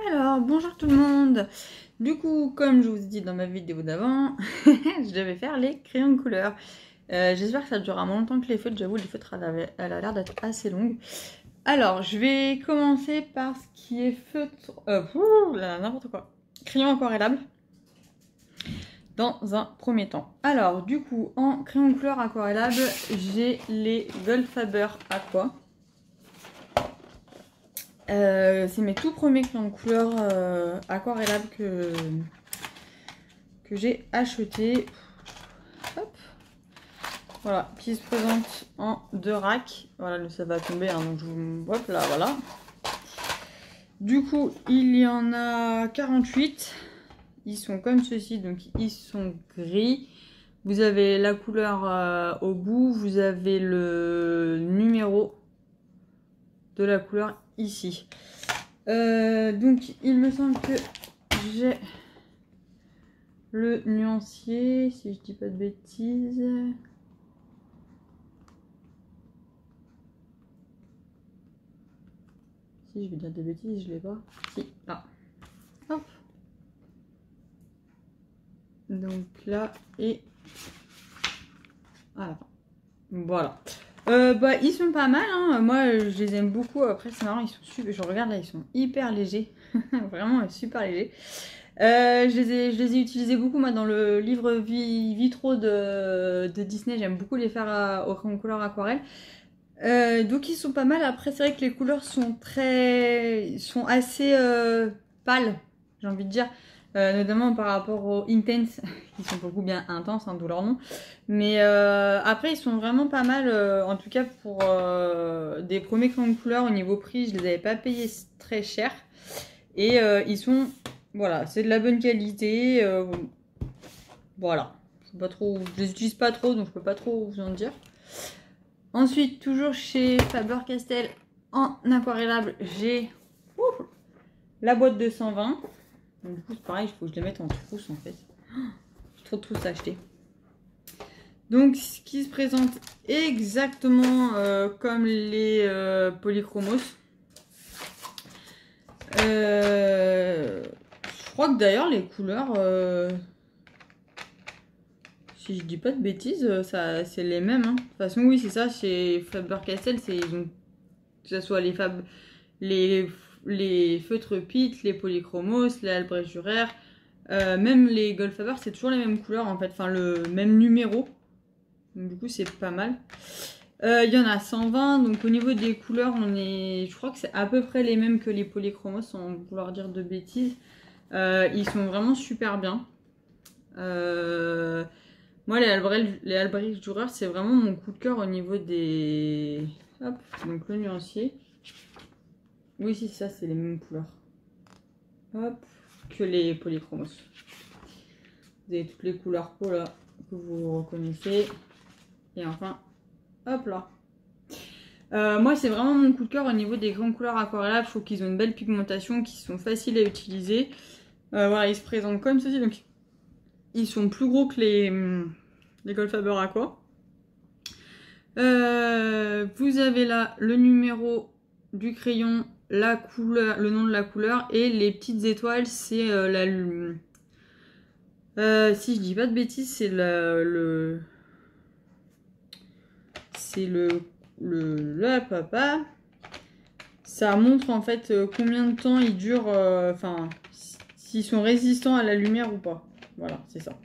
Alors, bonjour tout le monde. Du coup, comme je vous ai dit dans ma vidéo d'avant, je devais faire les crayons de couleur. J'espère que ça durera moins longtemps que les feutres. J'avoue, les feutres, elle a l'air d'être assez longue. Alors, je vais commencer par ce qui est feutre... n'importe quoi. Crayon aquarellable. Dans un premier temps. Alors, du coup, en crayon de couleur aquarellable, j'ai les Goldfaber Aqua. C'est mes tout premiers crayons de couleur aquarellables que j'ai acheté. Hop. Voilà, qui se présente en 2 racks. Voilà, ça va tomber, hein, donc je vous... Hop là, voilà. Du coup, il y en a 48. Ils sont comme ceci, donc ils sont gris. Vous avez la couleur au bout, vous avez le numéro de la couleur ici. Donc il me semble que j'ai le nuancier, si je dis pas de bêtises. Si je vais dire des bêtises, je l'ai pas. Si, là. Hop. Donc là et à la fin. Voilà. Ils sont pas mal, hein. Moi je les aime beaucoup. Après c'est marrant, ils sont super. Je regarde là, ils sont hyper légers. Vraiment super légers. Je les ai utilisés beaucoup moi dans le livre Vitro de Disney. J'aime beaucoup les faire en couleur aquarelle. Donc ils sont pas mal. Après c'est vrai que les couleurs sont assez pâles, j'ai envie de dire. Notamment par rapport aux Intense, qui sont beaucoup bien intenses, hein, d'où leur nom. Mais après, ils sont vraiment pas mal, en tout cas pour des premiers crayons de couleur au niveau prix, je les avais pas payés très cher. Et ils sont, voilà, c'est de la bonne qualité. Voilà, pas trop, je les utilise pas trop, donc je peux pas trop vous en dire. Ensuite, toujours chez Faber-Castell, en aquarellable, j'ai la boîte de 120. Donc, du coup, c'est pareil, il faut que je les mette en trousse en fait. J'ai trop de trousses à acheter. Donc, ce qui se présente exactement comme les polychromos. Je crois que d'ailleurs, les couleurs, si je dis pas de bêtises, c'est les mêmes. Hein. De toute façon, oui, c'est ça, chez Faber-Castell, que ce soit les feutres Pitt, les polychromos, les Albrecht Dürer, même les Goldfaber, c'est toujours les mêmes couleurs en fait, enfin le même numéro. Donc, du coup, c'est pas mal. Il y en a 120, donc au niveau des couleurs, je crois que c'est à peu près les mêmes que les polychromos, sans vouloir dire de bêtises. Ils sont vraiment super bien. Moi, les Albrecht Dürer, c'est vraiment mon coup de cœur au niveau des... Hop, donc le nuancier. Oui, si, ça, c'est les mêmes couleurs. Hop, que les polychromos. Vous avez toutes les couleurs peau là, que vous reconnaissez. Et enfin, hop là. Moi, c'est vraiment mon coup de cœur au niveau des grandes couleurs aquarellables. Je trouve qu'ils ont une belle pigmentation, qui sont faciles à utiliser. Voilà, ils se présentent comme ceci. Donc, ils sont plus gros que les Goldfaber Aqua. Vous avez là le numéro du crayon, la couleur, le nom de la couleur et les petites étoiles, c'est si je dis pas de bêtises, c'est papa. Ça montre en fait combien de temps ils durent, enfin, s'ils sont résistants à la lumière ou pas. Voilà, c'est ça.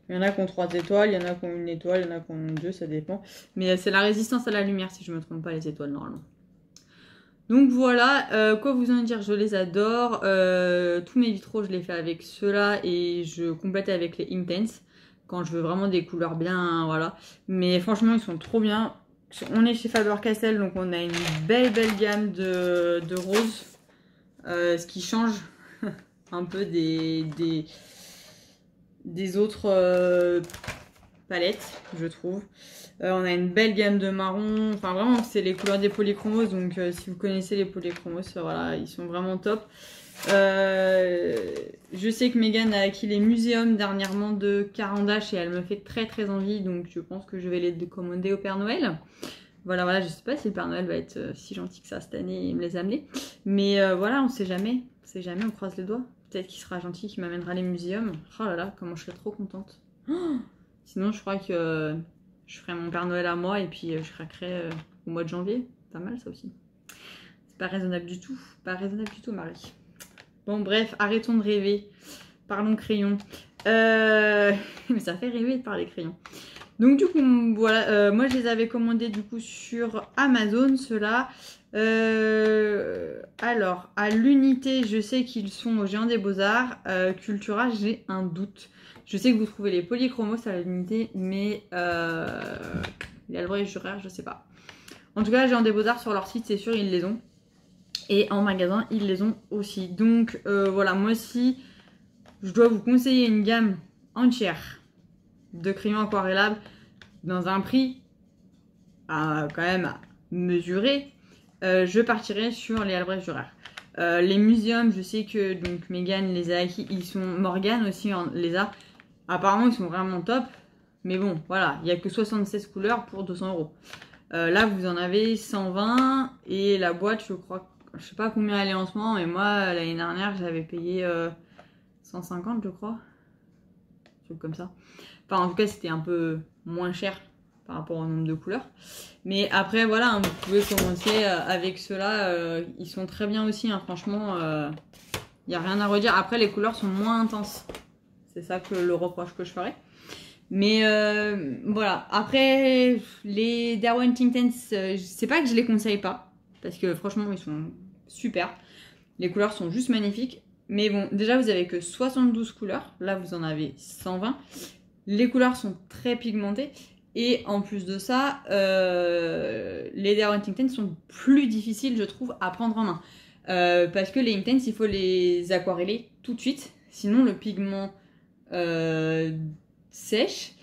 Il y en a qui ont 3 étoiles, il y en a qui ont 1 étoile, il y en a qui ont 2, ça dépend. Mais c'est la résistance à la lumière, si je ne me trompe pas, les étoiles, normalement. Donc voilà, quoi vous en dire, je les adore. Tous mes vitraux, je les fais avec ceux-là et je complète avec les Intense. Quand je veux vraiment des couleurs bien, hein, voilà. Mais franchement, ils sont trop bien. On est chez Faber-Castell, donc on a une belle gamme de roses. Ce qui change un peu des autres palettes, je trouve. On a une belle gamme de marron. Enfin, vraiment, c'est les couleurs des polychromos. Donc, si vous connaissez les polychromos, voilà, ils sont vraiment top. Je sais que Megan a acquis les muséums dernièrement de Carandache et elle me fait très envie. Donc, je pense que je vais les commander au Père Noël. Voilà, je sais pas si le Père Noël va être si gentil que ça cette année et me les amener. Mais voilà, on sait jamais. On sait jamais, on croise les doigts. Peut-être qu'il sera gentil, qu'il m'amènera les muséums. Oh là là, comment je serais trop contente. Oh, sinon, je crois que je ferai mon Père Noël à moi et puis je craquerai au mois de janvier. Pas mal ça aussi. C'est pas raisonnable du tout. Pas raisonnable du tout, Marie. Bon, bref, arrêtons de rêver. Parlons crayon. Mais ça fait rêver de parler crayon. Donc du coup, voilà, moi je les avais commandés du coup sur Amazon, ceux-là. Alors, à l'unité, je sais qu'ils sont au Géant des Beaux-Arts. Cultura, j'ai un doute. Je sais que vous trouvez les polychromos à l'unité, mais les Albrecht Dürer, je sais pas. En tout cas, Géant des Beaux-Arts sur leur site, c'est sûr, ils les ont. Et en magasin, ils les ont aussi. Donc voilà, moi aussi, je dois vous conseiller une gamme entière de crayons aquarellables dans un prix quand même à mesurer. Je partirai sur les Albrecht Dürer. Les muséums, je sais que donc Mégane les a acquis, ils sont Morgane aussi les a. Apparemment, ils sont vraiment top. Mais bon, voilà, il n'y a que 76 couleurs pour 200 €. Là, vous en avez 120 et la boîte, je crois, je sais pas combien elle est en ce moment, mais moi, l'année dernière, j'avais payé 150, je crois. Un truc comme ça. Enfin, en tout cas, c'était un peu moins cher par rapport au nombre de couleurs. Mais après, voilà, hein, vous pouvez commencer avec ceux-là. Ils sont très bien aussi, hein, franchement. Il n'y a rien à redire. Après, les couleurs sont moins intenses. C'est ça que le reproche que je ferais. Mais voilà. Après, les Derwent Intense, c'est pas que je les conseille pas. Parce que franchement, ils sont super. Les couleurs sont juste magnifiques. Mais bon, déjà, vous avez que 72 couleurs. Là, vous en avez 120. Les couleurs sont très pigmentées. Et en plus de ça, les Derwent Intense sont plus difficiles, je trouve, à prendre en main. Parce que les Intense, il faut les aquareller tout de suite. Sinon, le pigment sèche.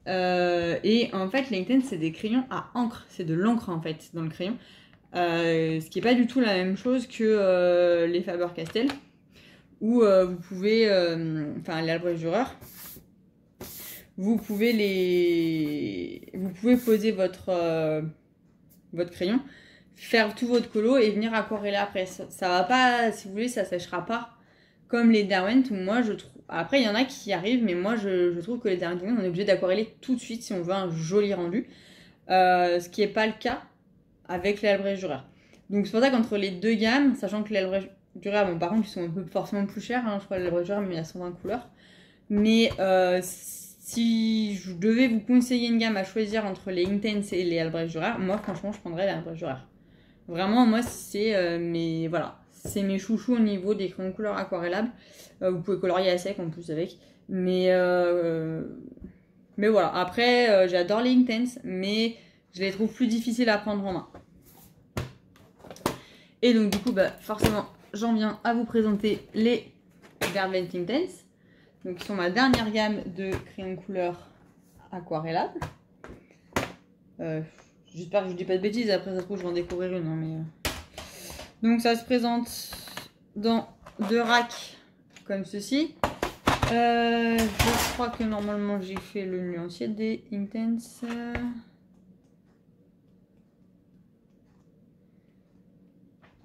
Et en fait, les Intense, c'est des crayons à encre. C'est de l'encre, en fait, dans le crayon. Ce qui n'est pas du tout la même chose que les Faber-Castell. Où vous pouvez... Enfin, les Albrecht Dürer. Vous pouvez poser votre crayon, faire tout votre colo et venir aquareller après. Ça va pas, si vous voulez, ça séchera pas comme les Derwent où moi je trouve. Après, il y en a qui y arrivent, mais moi je trouve que les Derwent, on est obligé d'aquareller tout de suite si on veut un joli rendu. Ce qui n'est pas le cas avec les Albrecht Dürer. Donc c'est pour ça qu'entre les deux gammes, sachant que les Albrecht Dürer, bon, par contre, ils sont un peu forcément plus chers, hein, je crois que les Albrecht Dürer, mais il y a 120 couleurs. Mais si je devais vous conseiller une gamme à choisir entre les Intense et les Albrecht Dürer, moi franchement je prendrais les Albrecht Dürer. Vraiment moi c'est mes chouchous au niveau des crayons couleur aquarellables. Vous pouvez colorier à sec en plus avec. Mais voilà, après j'adore les Intense, mais je les trouve plus difficiles à prendre en main. Et donc du coup forcément j'en viens à vous présenter les Derwent Intense. Donc, ils sont ma dernière gamme de crayons couleur aquarellables. J'espère que je ne dis pas de bêtises. Après, ça se trouve, je vais en découvrir une. Hein, mais donc, ça se présente dans deux racks comme ceci. Je crois que normalement, j'ai fait le nuancier des Intense.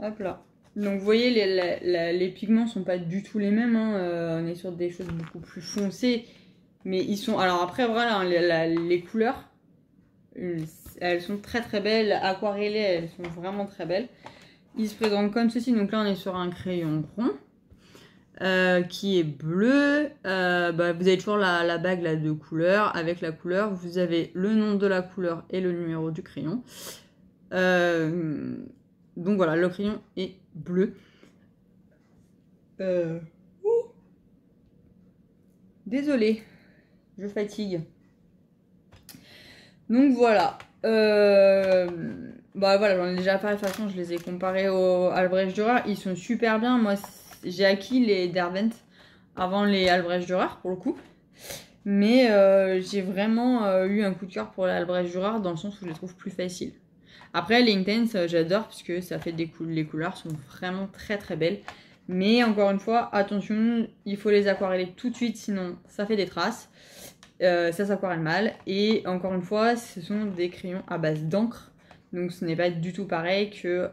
Hop là. Donc vous voyez, les pigments sont pas du tout les mêmes, hein. On est sur des choses beaucoup plus foncées. Mais ils sont... Alors après, voilà, les couleurs, elles sont très très belles. Aquarellées, elles sont vraiment très belles. Ils se présentent comme ceci. Donc là, on est sur un crayon rond qui est bleu. Vous avez toujours la bague là, de couleur. Avec la couleur, vous avez le nom de la couleur et le numéro du crayon. Donc voilà, le crayon est bleu. Désolée, je fatigue. Donc voilà. Voilà, j'en ai déjà parlé. De toute façon, je les ai comparés aux Albrecht Dürer. Ils sont super bien. Moi, j'ai acquis les Derwent avant les Albrecht Dürer pour le coup. Mais j'ai vraiment eu un coup de cœur pour les Albrecht Dürer dans le sens où je les trouve plus faciles. Après, les Intense, j'adore parce que ça fait les couleurs sont vraiment très très belles. Mais encore une fois, attention, il faut les aquareller tout de suite, sinon ça fait des traces. Ça s'aquarelle mal. Et encore une fois, ce sont des crayons à base d'encre. Donc ce n'est pas du tout pareil que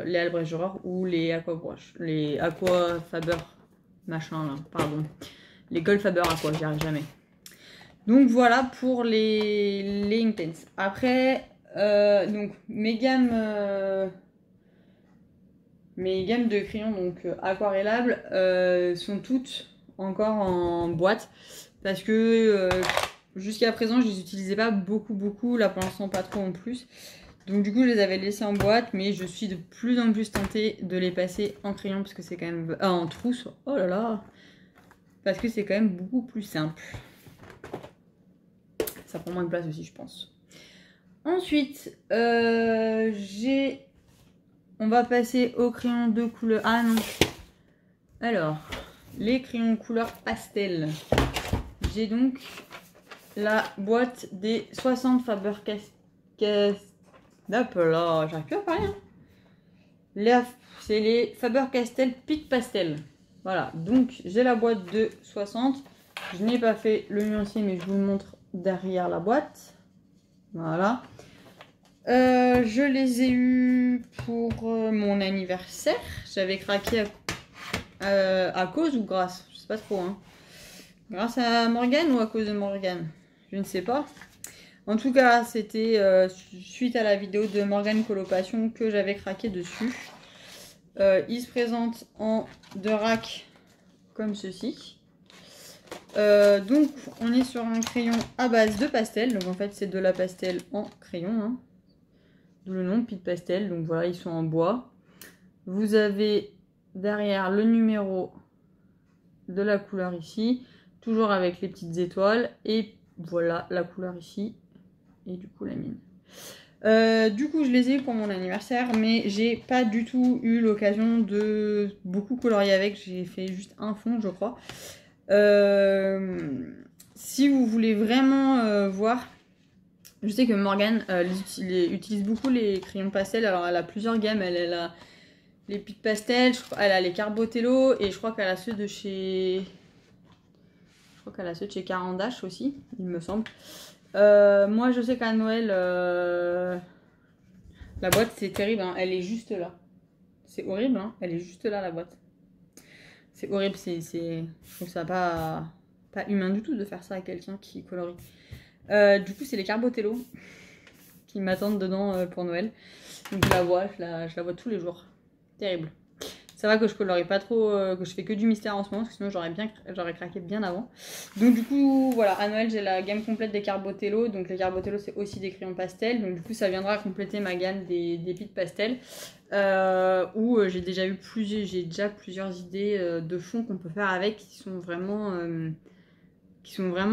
les Albrecht ou les Aquabrush, les Aqua Faber machin là, pardon. Les Gold Faber Aqua, j'y arrive jamais. Donc voilà pour les Inktense. Après, donc mes gammes de crayons donc aquarellables sont toutes encore en boîte parce que jusqu'à présent je les utilisais pas beaucoup, là pour l'instant pas trop en plus. Donc du coup je les avais laissés en boîte, mais je suis de plus en plus tentée de les passer en crayon parce que c'est quand même en trousse. Oh là là, parce que c'est quand même beaucoup plus simple. Ça prend moins de place aussi, je pense. Ensuite, on va passer aux crayons de couleur. Ah non. Alors, les crayons couleur pastel. J'ai donc la boîte des 60 Faber-Castell. Hop là, j'arrive plus à parler. Hein. C'est les Faber-Castell Peak Pastel. Voilà, donc j'ai la boîte de 60. Je n'ai pas fait le nuancier, mais je vous le montre derrière la boîte. Voilà. Je les ai eus pour mon anniversaire. J'avais craqué à cause ou grâce, je sais pas trop. Hein. Grâce à Morgane ou à cause de Morgane, je ne sais pas. En tout cas, c'était suite à la vidéo de Morgane Coloration que j'avais craqué dessus. Il se présente en 2 racks comme ceci. Donc on est sur un crayon à base de pastel. Donc en fait c'est de la pastel en crayon. Hein. D'où le nom Peak Pastel. Donc voilà, ils sont en bois. Vous avez derrière le numéro de la couleur ici. Toujours avec les petites étoiles. Et voilà la couleur ici. Et du coup la mine. Du coup je les ai eu pour mon anniversaire, mais j'ai pas du tout eu l'occasion de beaucoup colorier avec. J'ai fait juste un fond je crois. Si vous voulez vraiment voir, je sais que Morgane utilise beaucoup les crayons pastel. Alors elle a plusieurs gammes, elle a les Peak Pastel, elle a les Carbotello et je crois qu'elle a ceux de chez... Carandache aussi, il me semble. Moi je sais qu'à Noël, la boîte c'est terrible, hein, elle est juste là. C'est horrible, hein, elle est juste là la boîte. C'est horrible, je trouve ça pas humain du tout de faire ça à quelqu'un qui colorie. Du coup, c'est les Carbotello qui m'attendent dedans pour Noël. Donc je la vois, je la vois tous les jours. Terrible. Ça va que je colorie pas trop, que je fais que du mystère en ce moment, parce que sinon j'aurais craqué bien avant. Donc du coup, voilà, à Noël j'ai la gamme complète des Carbotello. Donc les Carbotello c'est aussi des crayons pastel. Donc du coup ça viendra compléter ma gamme des Peak Pastel. Où j'ai déjà plusieurs idées de fonds qu'on peut faire avec qui sont vraiment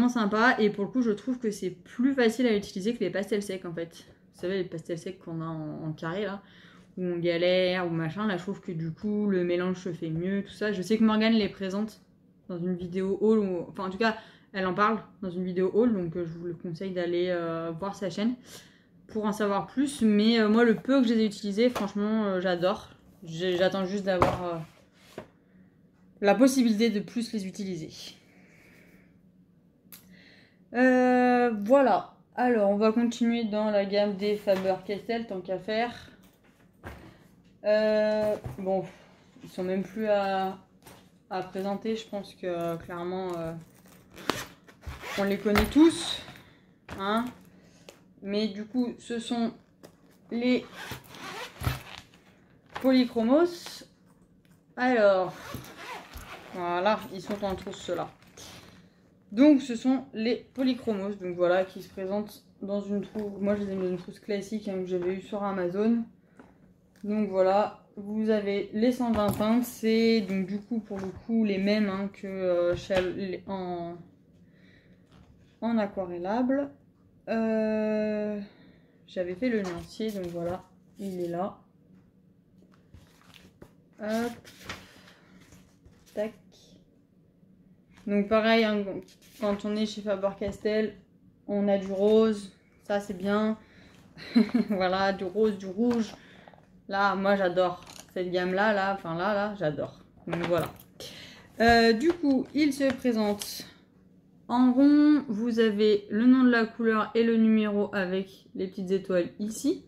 sympas. Et pour le coup je trouve que c'est plus facile à utiliser que les pastels secs en fait. Vous savez les pastels secs qu'on a en carré là, où on galère ou machin, là je trouve que du coup le mélange se fait mieux, tout ça. Je sais que Morgane les présente dans une vidéo haul, enfin en tout cas elle en parle dans une vidéo haul, donc je vous le conseille d'aller voir sa chaîne pour en savoir plus. Mais moi le peu que je les ai utilisés, franchement j'adore. J'attends juste d'avoir la possibilité de plus les utiliser. Voilà, alors on va continuer dans la gamme des Faber-Castell tant qu'à faire. Bon, ils sont même plus à présenter. Je pense que clairement on les connaît tous, hein. Mais du coup, ce sont les Polychromos. Alors, voilà, ils sont en trousse ceux-là. Donc, ce sont les Polychromos. Donc voilà, qui se présentent dans une trousse. Moi, je les ai mis dans une trousse classique hein, que j'avais eu sur Amazon. Donc voilà, vous avez les 120 teintes, c'est donc du coup pour le coup les mêmes hein, que en aquarellable. J'avais fait le nuancier, donc voilà, il est là. Hop, tac. Donc pareil, hein, quand on est chez Faber-Castell, on a du rose, ça c'est bien. Voilà, du rose, du rouge. Là, moi j'adore cette gamme-là, là, j'adore. Donc voilà. Du coup, il se présente en rond. Vous avez le nom de la couleur et le numéro avec les petites étoiles ici.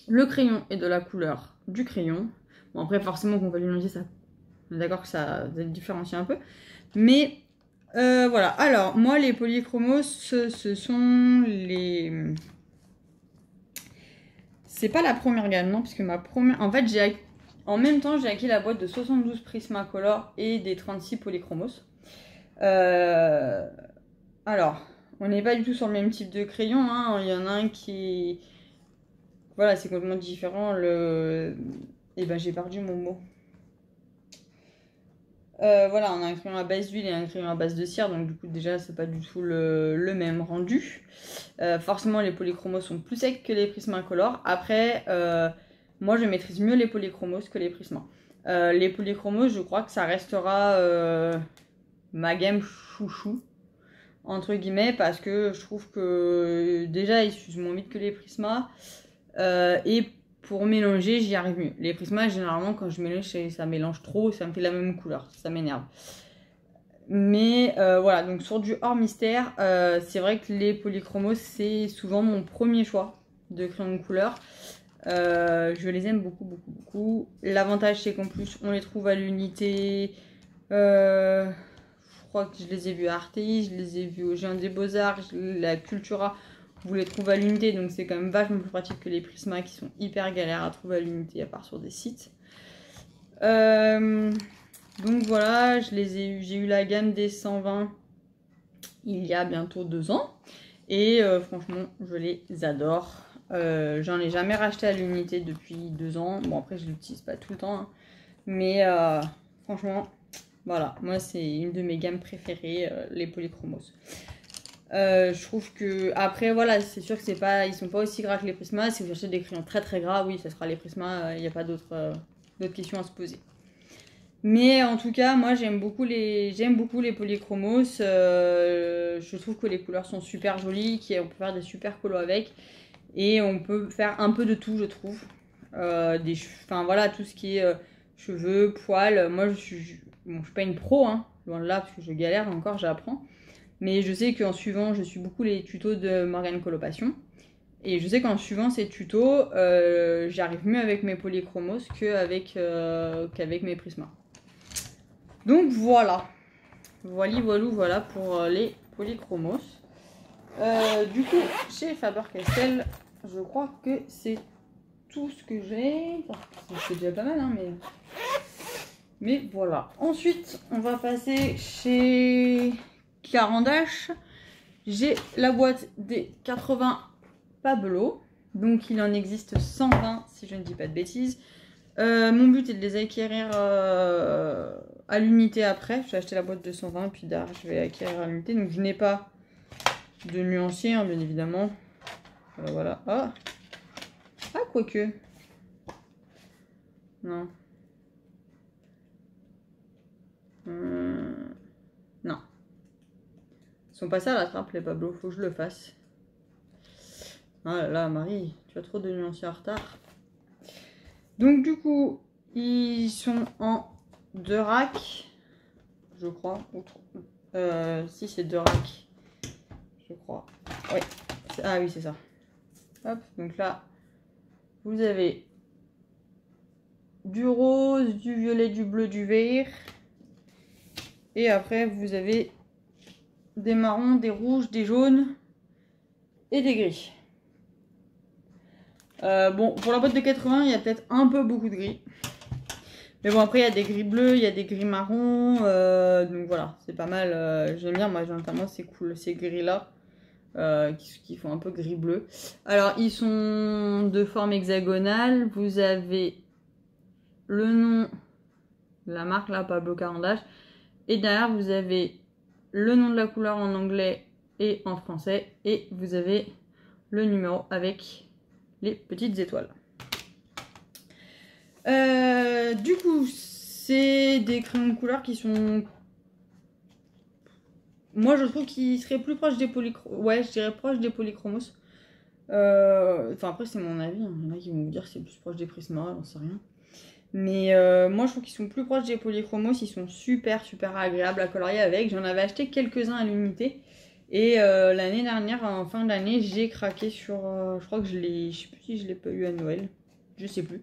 le crayon et de la couleur du crayon. Bon après forcément qu'on va l'union ça, on est d'accord que ça va différencier un peu. Mais voilà, alors moi les polychromos ce sont les... C'est pas la première gamme non, puisque ma première... En fait en même temps j'ai acquis la boîte de 72 Prismacolor et des 36 polychromos. Alors, on n'est pas du tout sur le même type de crayon, hein. Il y en a un qui... Voilà, c'est complètement différent. Et ben j'ai perdu mon mot. Voilà, on a un crayon à base d'huile et un crayon à base de cire, donc du coup déjà c'est pas du tout le même rendu. Forcément les polychromos sont plus secs que les Prismacolor. Après, moi je maîtrise mieux les polychromos que les Prisma. Les polychromos, je crois que ça restera ma gamme chouchou, entre guillemets, parce que je trouve que déjà ils s'usent moins vite que les Prisma. Et pour mélanger, j'y arrive mieux. Les Prisma, généralement, quand je mélange, ça mélange trop, ça me fait la même couleur, ça m'énerve. Mais voilà, donc sur du hors mystère, c'est vrai que les polychromos, c'est souvent mon premier choix de crayon de couleur. Je les aime beaucoup, beaucoup, beaucoup. L'avantage, c'est qu'en plus, on les trouve à l'unité. Je crois que je les ai vus à Artéis, je les ai vus au Géant des Beaux-Arts, la Cultura. Vous les trouvez à l'unité, donc c'est quand même vachement plus pratique que les Prisma qui sont hyper galères à trouver à l'unité, à part sur des sites. Donc voilà, j'ai eu la gamme des 120 il y a bientôt 2 ans. Et franchement, je les adore. J'en ai jamais racheté à l'unité depuis 2 ans. Bon, après, je l'utilise pas tout le temps. Hein. Mais franchement, voilà. Moi, c'est une de mes gammes préférées, les polychromos. Je trouve que... Après, voilà, c'est sûr que c'est pas... Ils sont pas aussi gras que les Prisma. Si vous cherchez des crayons très très gras, oui, ça sera les Prisma. Il n'y a pas d'autres questions à se poser. Mais en tout cas, moi j'aime beaucoup les polychromos. Je trouve que les couleurs sont super jolies, on peut faire des super colos avec. Et on peut faire un peu de tout, je trouve. Enfin voilà, tout ce qui est cheveux, poils. Moi je suis pas une pro, hein, loin de là, parce que je galère encore, j'apprends. Mais je sais qu'en suivant, je suis beaucoup les tutos de Morgane Coloration. Et je sais qu'en suivant ces tutos, j'arrive mieux avec mes polychromos qu'avec mes Prisma. Donc voilà, voilà pour les polychromos. Du coup, chez Faber-Castell, je crois que c'est tout ce que j'ai. C'est déjà pas mal, hein, mais voilà. Ensuite, on va passer chez Carandache. J'ai la boîte des 80 Pablo. Donc il en existe 120 si je ne dis pas de bêtises. Mon but est de les acquérir à l'unité après. Je vais acheter la boîte de 120 puis derrière je vais acquérir à l'unité. Donc je n'ai pas de nuancier, hein, bien évidemment. Voilà. Ah, quoique. Non. Non. Ils sont passés à la trappe les Pablo. Faut que je le fasse. Ah là là, Marie, tu as trop de nuanciers en retard. Donc du coup, ils sont en 2 racks, je crois. Si c'est 2 racks, je crois. Ouais. Ah oui, c'est ça. Hop, donc là, vous avez du rose, du violet, du bleu, du vert. Et après, vous avez des marrons, des rouges, des jaunes et des gris. Bon, pour la boîte de 80, il y a peut-être un peu beaucoup de gris. Mais bon, après, il y a des gris bleus, il y a des gris marrons. Donc voilà, c'est pas mal. J'aime bien, moi, notamment, c'est cool, ces gris-là. Qui font un peu gris-bleu. Alors, ils sont de forme hexagonale. Vous avez le nom de la marque, là, Pablo Carandache. Et derrière, vous avez le nom de la couleur en anglais et en français. Et vous avez le numéro avec les petites étoiles. Du coup, c'est des crayons de couleur qui sont... Moi, je trouve qu'ils seraient plus proches des polychromos. Ouais, je dirais proches des polychromos. Enfin, après, c'est mon avis. Hein. Il y en a qui vont vous dire que c'est plus proche des Prisma, j'en sais rien. Mais moi, je trouve qu'ils sont plus proches des polychromos. Ils sont super, super agréables à colorier avec. J'en avais acheté quelques-uns à l'unité. Et l'année dernière, en fin d'année, j'ai craqué sur... je crois que je sais plus si je l'ai pas eu à Noël. je sais plus.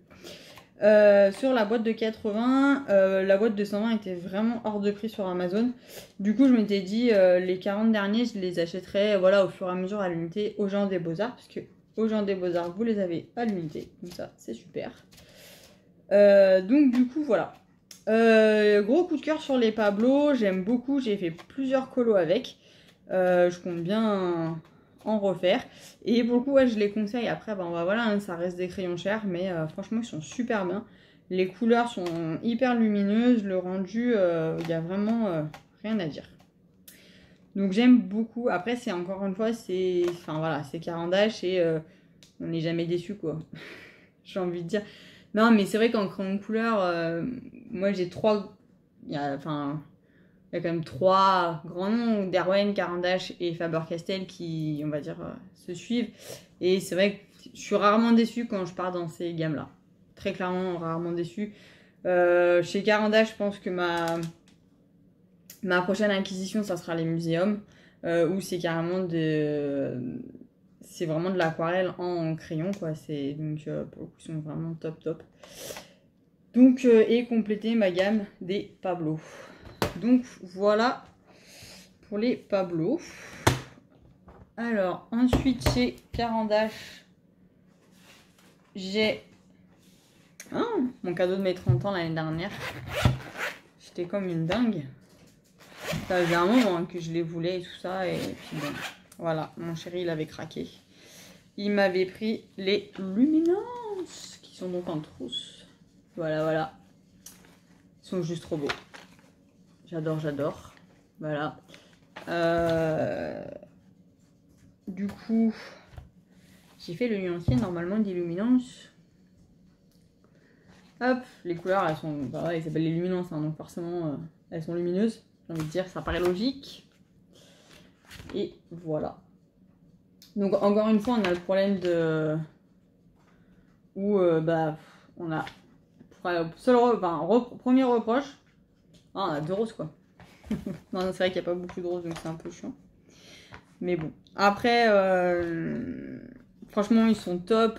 Sur la boîte de 80, la boîte de 120 était vraiment hors de prix sur Amazon. Du coup, je m'étais dit, les 40 derniers, je les achèterais voilà, au fur et à mesure à l'unité aux gens des Beaux-Arts. Parce que aux gens des Beaux-Arts, vous les avez à l'unité. Donc ça, c'est super. Donc du coup, voilà. Gros coup de cœur sur les Pablo. J'aime beaucoup. J'ai fait plusieurs colos avec. Je compte bien en refaire. Et pour le coup, ouais, je les conseille. Après, ben, voilà, hein, ça reste des crayons chers, mais franchement, ils sont super bien. Les couleurs sont hyper lumineuses. Le rendu, il y a vraiment rien à dire. Donc j'aime beaucoup. Après, c'est encore une fois, c'est enfin voilà, c'est Caran d'Ache et on n'est jamais déçu quoi. J'ai envie de dire. Non, mais c'est vrai qu'en crayon de couleur, moi j'ai trois. Il y a quand même trois grands noms, Derwent, Caran d'Ache et Faber-Castell qui, on va dire, se suivent. Et c'est vrai que je suis rarement déçue quand je pars dans ces gammes-là. Très clairement, rarement déçue. Chez Caran d'Ache, je pense que ma prochaine acquisition, ça sera les muséums, où c'est carrément c'est vraiment de l'aquarelle en crayon, quoi. Donc, pour le coup, ils sont vraiment top, top. Donc, et compléter ma gamme des Pablo. Donc, voilà pour les Pablo. Alors, ensuite, chez Caran d'Ache, j'ai mon cadeau de mes 30 ans l'année dernière. J'étais comme une dingue. Ça faisait un moment que je les voulais et tout ça. Et puis bon, voilà, mon chéri, il avait craqué. Il m'avait pris les Luminance, qui sont donc en trousse. Voilà, voilà. Ils sont juste trop beaux. J'adore, j'adore. Voilà. Du coup, j'ai fait le nuancier normalement d'Illuminance. Hop, les couleurs, elles sont... Bah ouais, elles s'appellent les Luminance, hein, donc forcément, elles sont lumineuses. J'ai envie de dire, ça paraît logique. Et voilà. Donc encore une fois, on a le problème de... Où, on a... Premier reproche. Ah, on a 2 roses, quoi. Non, c'est vrai qu'il n'y a pas beaucoup de roses, donc c'est un peu chiant. Mais bon. Après, franchement, ils sont top.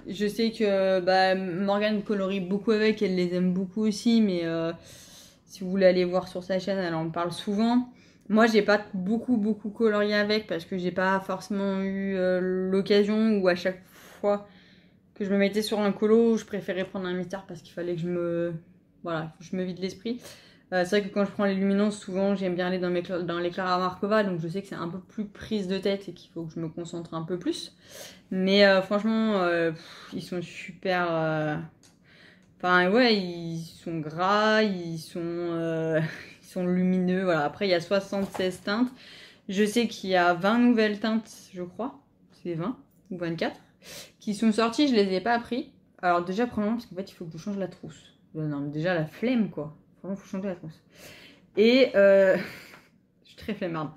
Je sais que Morgane colorie beaucoup avec, elle les aime beaucoup aussi, mais si vous voulez aller voir sur sa chaîne, elle en parle souvent. Moi, j'ai pas beaucoup colorié avec parce que j'ai pas forcément eu l'occasion, ou à chaque fois que je me mettais sur un colo, je préférais prendre un mystère parce qu'il fallait que je me vide l'esprit. C'est vrai que quand je prends les luminances, souvent j'aime bien aller dans les Clara Markova, donc je sais que c'est un peu plus prise de tête et qu'il faut que je me concentre un peu plus. Mais franchement, ils sont super... Enfin ouais, ils sont gras, ils sont lumineux. Voilà. Après, il y a 76 teintes. Je sais qu'il y a 20 nouvelles teintes, je crois. C'est 20 ou 24 qui sont sorties, je les ai pas pris. Alors déjà, premièrement, parce qu'en fait, il faut que je change la trousse. Non, mais déjà, la flemme, quoi. Vraiment, il faut changer la trousse. Et je suis très flemmarde.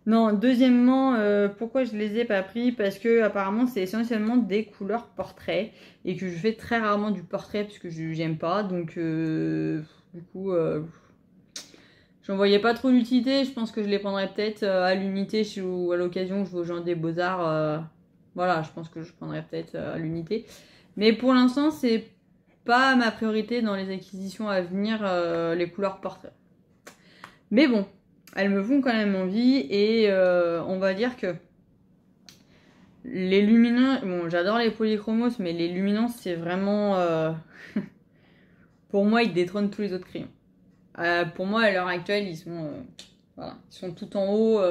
Non, deuxièmement, pourquoi je les ai pas pris? Parce que apparemment, c'est essentiellement des couleurs portraits. Et que je fais très rarement du portrait, parce que j'aime pas. Donc, du coup... j'en voyais pas trop l'utilité. Je pense que je les prendrais peut-être à l'unité ou à l'occasion je vais aux gens des Beaux-Arts. Voilà, je pense que je prendrais peut-être à l'unité. Mais pour l'instant, c'est pas ma priorité dans les acquisitions à venir, les couleurs portraits. Mais bon, elles me font quand même envie. Et on va dire que les lumineux... Bon, j'adore les polychromos, mais les luminances, c'est vraiment... pour moi, ils détrônent tous les autres crayons. Pour moi, à l'heure actuelle, ils sont tout en haut.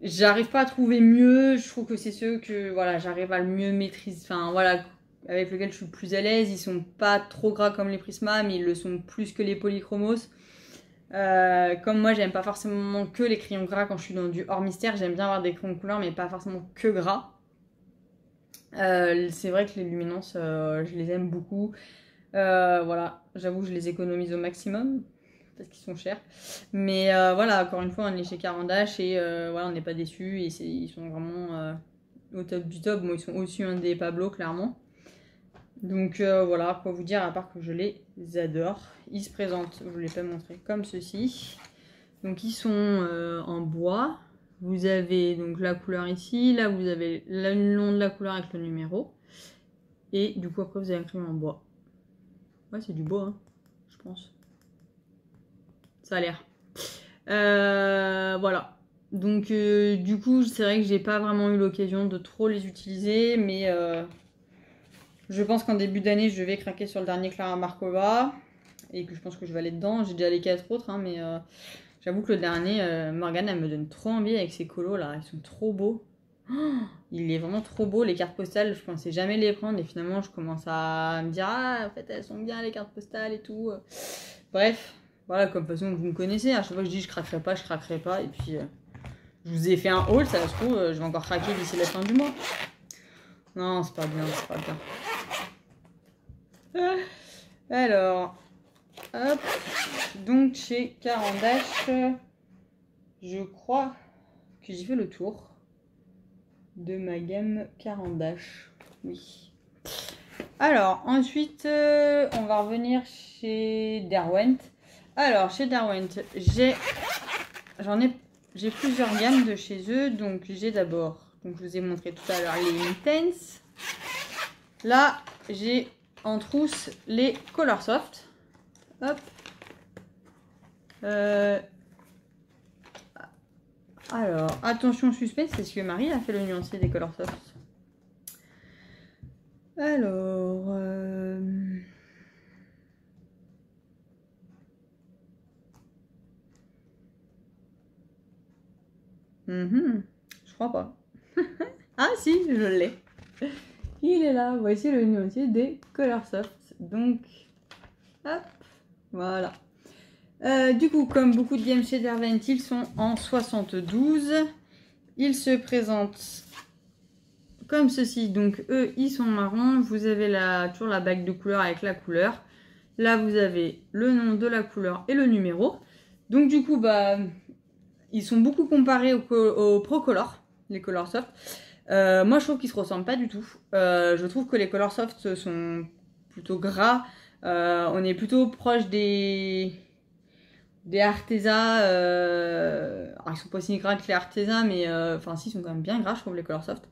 J'arrive pas à trouver mieux. Je trouve que c'est ceux que j'arrive à le mieux maîtriser. Enfin, voilà, avec lesquels je suis le plus à l'aise. Ils sont pas trop gras comme les Prisma, mais ils le sont plus que les polychromos. Comme moi, j'aime pas forcément que les crayons gras quand je suis dans du hors mystère. J'aime bien avoir des crayons de couleur, mais pas forcément que gras. C'est vrai que les luminances, je les aime beaucoup. Voilà, j'avoue, je les économise au maximum parce qu'ils sont chers. Mais voilà, encore une fois, on est chez Caran d'Ache et voilà, on n'est pas déçus. Et ils sont vraiment au top du top. Moi, ils sont au-dessus des Pablo, clairement. Donc voilà, quoi vous dire, à part que je les adore. Ils se présentent, je ne vous l'ai pas montré, comme ceci. Donc ils sont en bois. vous avez donc la couleur ici, là vous avez le nom de la couleur avec le numéro. Et du coup après vous avez un crayon en bois. Ouais c'est du bois hein, je pense. Ça a l'air. Voilà. Donc du coup c'est vrai que j'ai pas vraiment eu l'occasion de trop les utiliser, mais je pense qu'en début d'année je vais craquer sur le dernier Clara Markova et que je pense que je vais aller dedans. J'ai déjà les 4 autres hein, mais j'avoue que le dernier Morgane elle me donne trop envie avec ces colos là, ils sont trop beaux. Oh, il est vraiment trop beau les cartes postales, je pensais jamais les prendre et finalement je commence à me dire ah en fait elles sont bien les cartes postales et tout. Bref, voilà comme de toute façon vous me connaissez, à chaque fois que je dis je craquerai pas et puis je vous ai fait un haul, ça se trouve je vais encore craquer d'ici la fin du mois. Non c'est pas bien, c'est pas bien. Alors, hop, donc chez Carandache, je crois que j'ai fait le tour de ma gamme Carandache, oui. Alors, ensuite, on va revenir chez Derwent. Alors, chez Derwent, j'ai plusieurs gammes de chez eux. Donc, j'ai d'abord, donc je vous ai montré tout à l'heure, les Intense. Là, j'ai en trousse les Colorsoft. Hop. Alors, attention suspense, c'est ce que Marie a fait le nuancier des Colorsoft. Alors... je crois pas. Ah si, je l'ai. Il est là. Voici le nuancier des Colorsoft. Donc, hop, voilà. Du coup, comme beaucoup de gammes chez Derwent, ils sont en 72. Ils se présentent comme ceci. Donc, eux, ils sont marrons. Vous avez toujours la bague de couleur avec la couleur. Là, vous avez le nom de la couleur et le numéro. Donc, du coup, bah, ils sont beaucoup comparés au Procolor, les Colorsoft. Moi, je trouve qu'ils se ressemblent pas du tout. Je trouve que les Colorsoft sont plutôt gras. On est plutôt proche des Arteza. Alors, ils sont pas aussi gras que les Arteza, mais enfin, si, ils sont quand même bien gras, je trouve, les Colorsoft.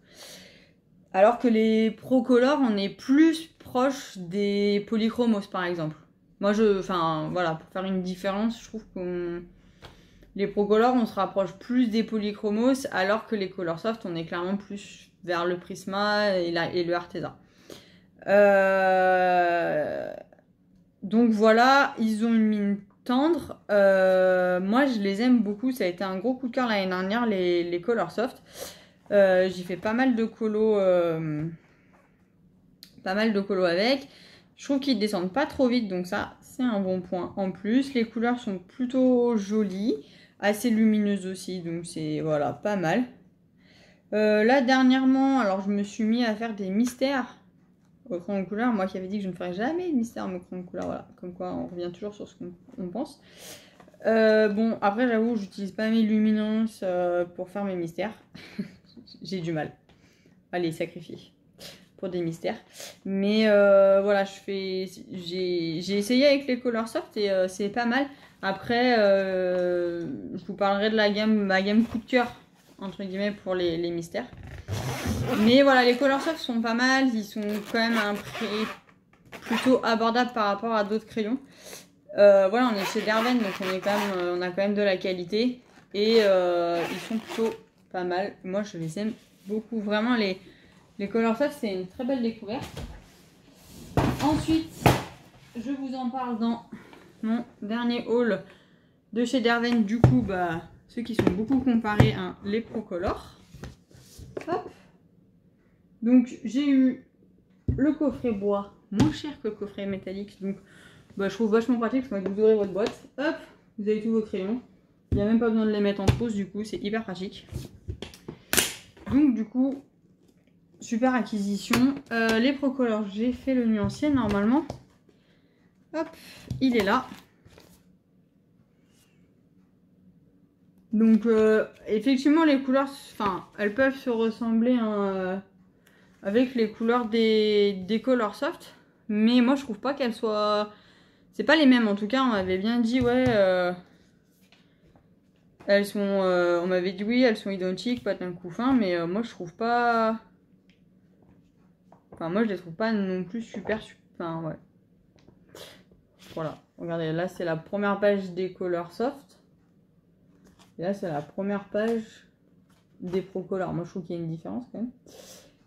Alors que les Procolor, on est plus proche des Polychromos, par exemple. Moi, enfin, voilà, pour faire une différence, je trouve qu'on... Les Procolor, on se rapproche plus des Polychromos, alors que les Colorsoft, on est clairement plus vers le Prisma et le Arteza. Donc voilà, ils ont une mine tendre. Moi, je les aime beaucoup. Ça a été un gros coup de cœur l'année dernière, les Colorsoft. J'ai fait pas mal de colos avec. Je trouve qu'ils descendent pas trop vite, donc ça, c'est un bon point. En plus, les couleurs sont plutôt jolies. Assez lumineuse aussi, donc c'est voilà, pas mal. Là dernièrement, alors je me suis mis à faire des mystères au crayon de couleur. Moi qui avais dit que je ne ferais jamais de mystères au crayon de couleur, voilà, comme quoi on revient toujours sur ce qu'on pense. Bon, après j'avoue, j'utilise pas mes luminances pour faire mes mystères. J'ai du mal à les sacrifier pour des mystères. Mais voilà, j'ai essayé avec les Colorsoft et c'est pas mal. Après, je vous parlerai de ma gamme coup de cœur, entre guillemets, pour les mystères. Mais voilà, les Colorsoft sont pas mal. Ils sont quand même à un prix plutôt abordable par rapport à d'autres crayons. Voilà, on est chez Derwent, donc on a quand même de la qualité. Et ils sont plutôt pas mal. Moi, je les aime beaucoup. Vraiment, les Colorsoft, c'est une très belle découverte. Ensuite, je vous en parle dans mon dernier haul de chez Derwent. Du coup, bah, ceux qui sont beaucoup comparés à les Procolor. Hop. Donc, j'ai eu le coffret bois moins cher que le coffret métallique. Donc, bah, je trouve vachement pratique parce que vous ouvrez votre boîte. Hop, vous avez tous vos crayons. Il n'y a même pas besoin de les mettre en trousse. Du coup, c'est hyper pratique. Donc, du coup... super acquisition. Les Procolor, j'ai fait le nuancier normalement. Hop, il est là. Donc, effectivement, les couleurs, enfin, elles peuvent se ressembler hein, avec les couleurs des Colorsoft. Mais moi, je trouve pas qu'elles soient... C'est pas les mêmes, en tout cas, on m'avait bien dit, ouais... Elles sont, on m'avait dit oui, elles sont identiques, patin couffin, mais moi je trouve pas... Enfin moi je les trouve pas non plus super... Enfin ouais. Voilà, regardez, là c'est la première page des Color Soft. Et là c'est la première page des Pro Color. Moi je trouve qu'il y a une différence quand même.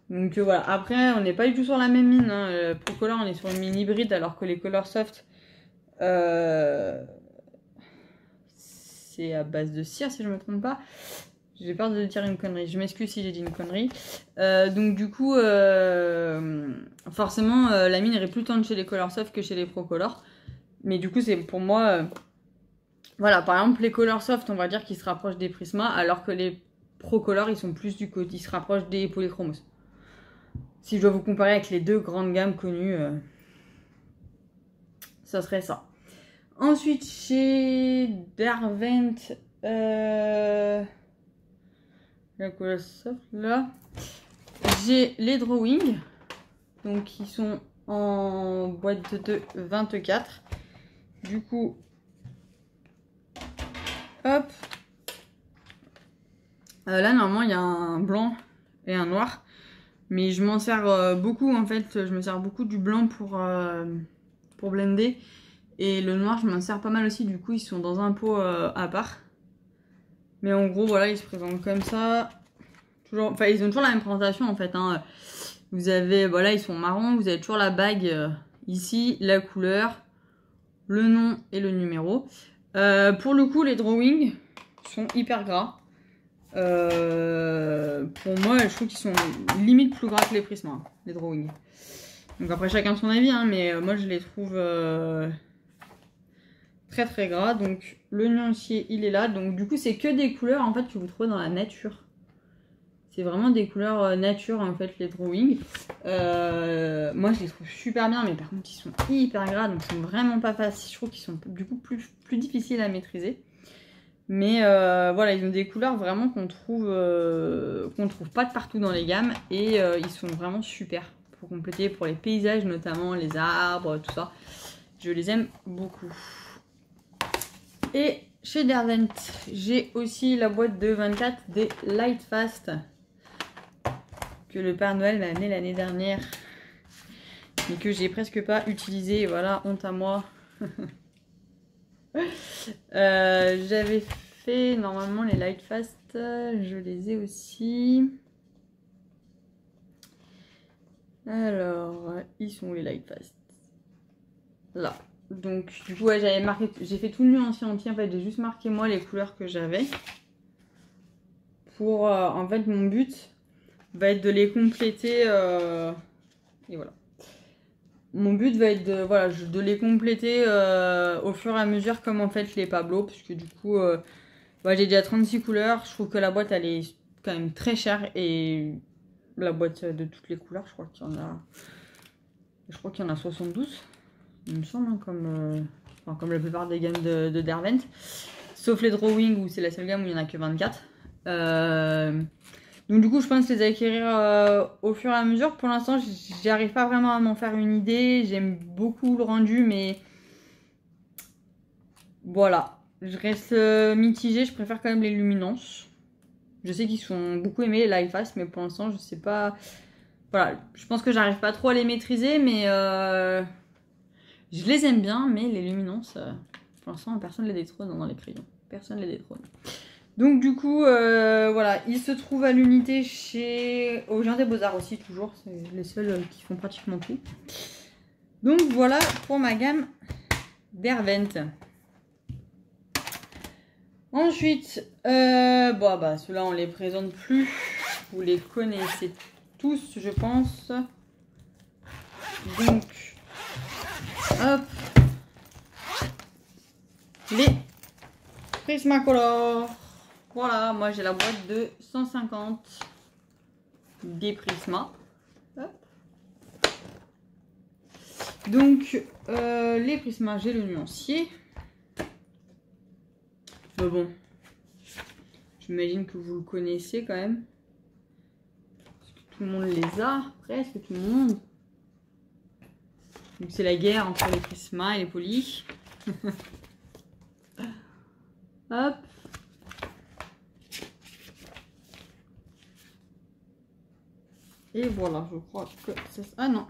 Donc voilà, après on n'est pas du tout sur la même mine. Hein. Pro Color on est sur une mine hybride alors que les Color Soft... c'est à base de cire si je me trompe pas. J'ai peur de dire une connerie, je m'excuse si j'ai dit une connerie. Donc du coup, forcément, la mine irait plus tendre chez les Color Soft que chez les Pro Color. Mais du coup, c'est pour moi... voilà, par exemple, les Color Soft, on va dire qu'ils se rapprochent des Prisma, alors que les Pro Color, ils sont plus du côté... Ils se rapprochent des Polychromos. Si je dois vous comparer avec les deux grandes gammes connues, ça serait ça. Ensuite, chez Derwent... la Color Soft, là, j'ai les drawings, donc qui sont en boîte de 24. Du coup, hop, là normalement il y a un blanc et un noir, mais je m'en sers beaucoup en fait. Je me sers beaucoup du blanc pour blender, et le noir je m'en sers pas mal aussi. Du coup, ils sont dans un pot à part. Mais en gros, voilà, ils se présentent comme ça. Toujours, enfin, ils ont toujours la même présentation en fait. Hein. Vous avez, voilà, ils sont marrons. Vous avez toujours la bague ici, la couleur, le nom et le numéro. Pour le coup, les drawings sont hyper gras. Pour moi, je trouve qu'ils sont limite plus gras que les Prisma, hein, les drawings. Donc après, chacun son avis, hein, mais moi je les trouve très très gras. Donc le nuancier il est là, donc du coup c'est que des couleurs en fait que vous trouvez dans la nature. C'est vraiment des couleurs nature en fait les drawings. Moi je les trouve super bien, mais par contre ils sont hyper gras, donc ils sont vraiment pas faciles. Je trouve qu'ils sont du coup plus difficiles à maîtriser. Mais voilà, ils ont des couleurs vraiment qu'on trouve pas de partout dans les gammes, et ils sont vraiment super pour compléter, pour les paysages notamment, les arbres, tout ça. Je les aime beaucoup. Et chez Derwent, j'ai aussi la boîte de 24 des Lightfast que le Père Noël m'a amené l'année dernière et que j'ai presque pas utilisé. Voilà, honte à moi. J'avais fait normalement les Lightfast, je les ai aussi. Alors, ils sont où les Lightfast? Là. Donc du coup ouais, j'avais marqué, j'ai fait tout le nuancier entier en fait, j'ai juste marqué moi les couleurs que j'avais. Pour en fait mon but va être de les compléter et voilà. Mon but va être de, voilà, de les compléter au fur et à mesure comme en fait les Pablo, puisque du coup bah, j'ai déjà 36 couleurs. Je trouve que la boîte elle est quand même très chère, et la boîte de toutes les couleurs, je crois qu'il y en a 72. Il me semble, hein, comme la plupart des gammes de Derwent. Sauf les drawings où c'est la seule gamme où il n'y en a que 24. Donc du coup je pense les acquérir au fur et à mesure. Pour l'instant j'arrive pas vraiment à m'en faire une idée. J'aime beaucoup le rendu, mais voilà. Je reste mitigée, je préfère quand même les luminances. Je sais qu'ils sont beaucoup aimés les Lightfast, mais pour l'instant je sais pas. Voilà, je pense que j'arrive pas trop à les maîtriser, mais je les aime bien, mais les luminances, pour l'instant, personne ne les détrône dans les crayons. Personne ne les détrône. Donc du coup, voilà, ils se trouvent à l'unité au Jardin des Beaux-Arts aussi, toujours. C'est les seuls qui font pratiquement tout. Donc voilà pour ma gamme Derwent. Ensuite, bon, bah, ceux-là, on les présente plus. Vous les connaissez tous, je pense. Donc... hop, les Prismacolor. Voilà, moi j'ai la boîte de 150 des Prisma. Hop. Donc les Prisma, j'ai le nuancier. Mais bon, j'imagine que vous le connaissez quand même. Parce que tout le monde les a, presque tout le monde. Donc c'est la guerre entre les Prisma et les Poly. Hop. Et voilà, je crois que ça... Ah non,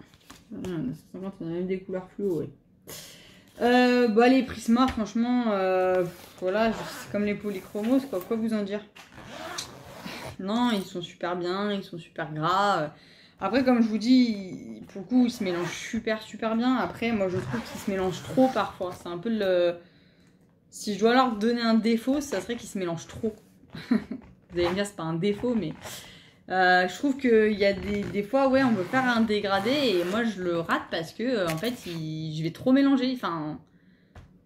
50, on a même des couleurs fluo, oui. Bah les Prisma, franchement, voilà, c'est comme les polychromos, quoi vous en dire? Non, ils sont super bien, ils sont super gras. Après, comme je vous dis, pour le coup, ils se mélangent super bien. Après, moi, je trouve qu'ils se mélangent trop parfois. C'est un peu le... Si je dois leur donner un défaut, ça serait qu'ils se mélangent trop. Vous allez me dire, c'est pas un défaut, mais... je trouve qu'il y a des fois, ouais, on peut faire un dégradé et moi, je le rate parce que, en fait, je vais trop mélanger. Enfin,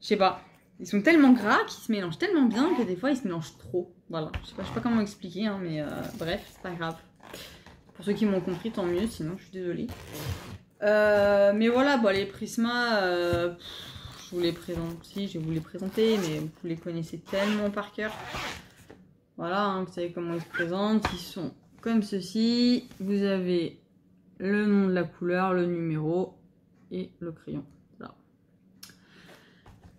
je sais pas. Ils sont tellement gras qu'ils se mélangent tellement bien que des fois, ils se mélangent trop. Voilà, je sais pas comment expliquer, hein, mais bref, c'est pas grave. Pour ceux qui m'ont compris, tant mieux, sinon je suis désolée. Mais voilà, bon, les Prisma, je vous les présente. Si, je vais vous les présenter, mais vous les connaissez tellement par cœur. Voilà, hein, vous savez comment ils se présentent. Ils sont comme ceci. Vous avez le nom de la couleur, le numéro et le crayon.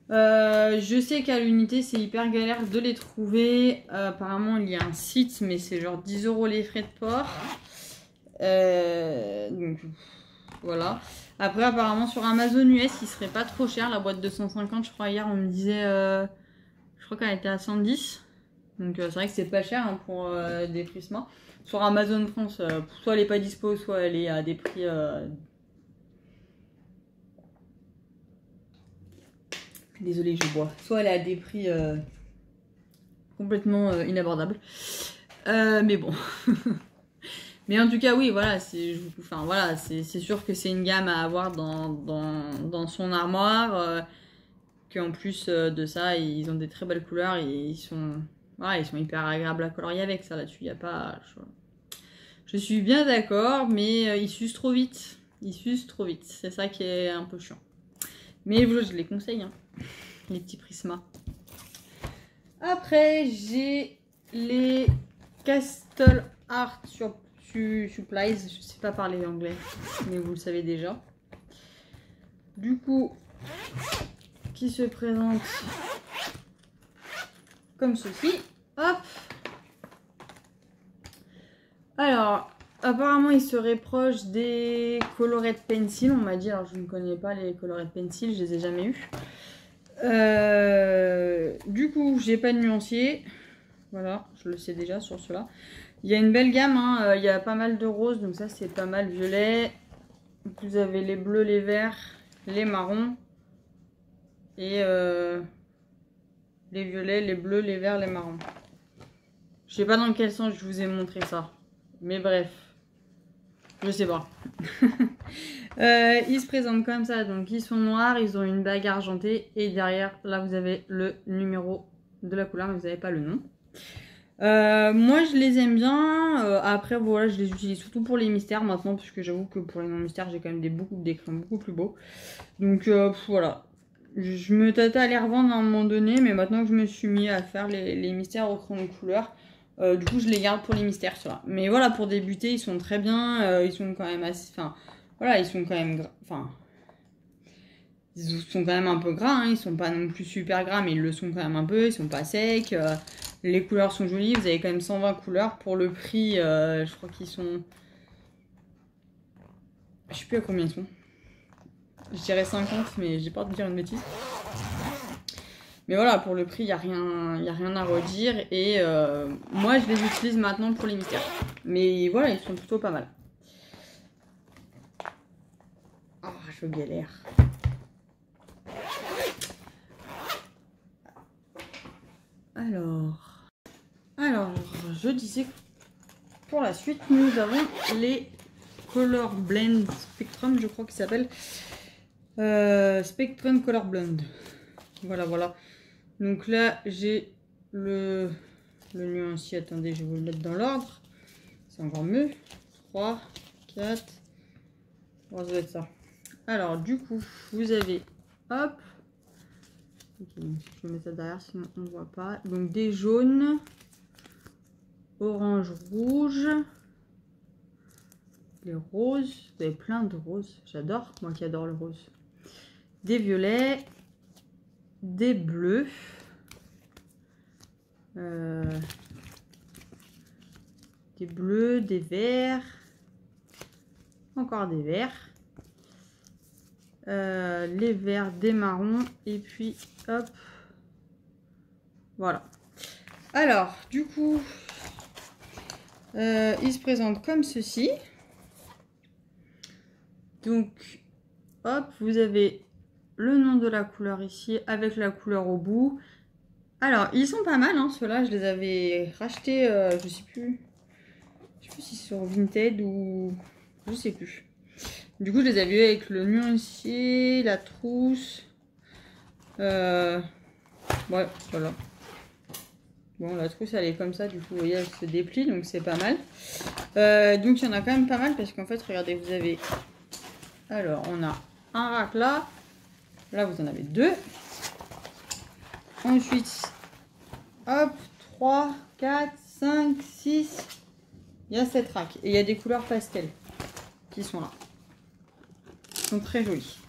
Je sais qu'à l'unité c'est hyper galère de les trouver. Apparemment il y a un site, mais c'est genre 10 € les frais de port. Donc voilà. Après apparemment sur Amazon US il serait pas trop cher, la boîte de 150 je crois. Hier on me disait je crois qu'elle était à 110. Donc c'est vrai que c'est pas cher, hein, pour des Prisma. Sur Amazon France, soit elle est pas dispo, soit elle est à des prix désolée, je bois. Soit elle est à des prix complètement inabordables. Mais bon. Mais en tout cas, oui, voilà, c'est sûr que c'est une gamme à avoir dans son armoire. Qu'en plus de ça, ils ont des très belles couleurs et ils sont hyper agréables à colorier avec ça là-dessus. Il n'y a pas. Je suis bien d'accord, mais ils s'usent trop vite. Ils s'usent trop vite. C'est ça qui est un peu chiant. Mais je les conseille, hein, les petits Prisma. Après, j'ai les Castle Art Supplies. Je sais pas parler anglais, mais vous le savez déjà. Du coup, qui se présente comme ceci. Hop. Alors, apparemment, il serait proche des Colored Pencil, on m'a dit. Alors, je ne connais pas les Colored Pencil, je les ai jamais eus. Du coup, j'ai pas de nuancier. Voilà, je le sais déjà sur cela. Il y a une belle gamme, hein. Il y a pas mal de roses, donc ça, c'est pas mal violet. Vous avez les bleus, les verts, les marrons. Et les violets, les bleus, les verts, les marrons. Je sais pas dans quel sens je vous ai montré ça. Mais bref. Je sais pas. Ils se présentent comme ça. Donc ils sont noirs, ils ont une bague argentée. Et derrière, là vous avez le numéro de la couleur, mais vous n'avez pas le nom. Moi je les aime bien. Après voilà, je les utilise surtout pour les mystères maintenant. Parce que j'avoue que pour les non-mystères, j'ai quand même des crayons beaucoup plus beaux. Donc voilà. Je me tâtais à les revendre à un moment donné, mais maintenant que je me suis mis à faire les mystères au crayon de couleur, du coup je les garde pour les mystères, ceux-là. Mais voilà, pour débuter, ils sont très bien, ils sont quand même assez... Enfin, voilà, ils sont quand même... Enfin, ils sont quand même un peu gras, hein, ils sont pas non plus super gras, mais ils le sont quand même un peu, ils sont pas secs. Les couleurs sont jolies, vous avez quand même 120 couleurs. Pour le prix, je crois qu'ils sont... Je sais plus à combien ils sont. Je dirais 50, mais j'ai peur de dire une bêtise. Mais voilà, pour le prix, il n'y a rien à redire. Et moi, je les utilise maintenant pour les mystères. Mais voilà, ils sont plutôt pas mal. Oh, je galère. Alors, je disais que pour la suite, nous avons les Color Blend Spectrum, je crois qu'il s'appelle. Spectrum Color Blend. Voilà. Donc là, j'ai le nuancier. Attendez, je vais vous le mettre dans l'ordre. C'est encore mieux. 3, 4. Bon, ça doit être ça. Alors, du coup, vous avez... Hop. Okay, je vais mettre ça derrière, sinon on ne voit pas. Donc, des jaunes. Orange, rouge. Les roses. Vous avez plein de roses. J'adore. Moi qui adore le rose. Des violets. Des bleus. Des bleus, des verts, encore des verts. Les verts, des marrons. Et puis, hop. Voilà. Alors, du coup, il se présente comme ceci. Donc, hop, vous avez le nom de la couleur ici avec la couleur au bout. Alors, ils sont pas mal, hein, ceux-là. Je les avais rachetés, je sais plus si c'est sur Vinted ou... Je sais plus. Du coup, je les avais vus avec le nuancier, la trousse. Ouais, voilà. Bon, la trousse, elle est comme ça. Du coup, vous voyez, elle se déplie. Donc, c'est pas mal. Donc, il y en a quand même pas mal. Parce qu'en fait, regardez, vous avez... Alors, on a un rack là. Là, vous en avez deux. Ensuite, hop, 3, 4, 5, 6. Il y a 7 racks. Et il y a des couleurs pastel qui sont là. Ils sont très jolis.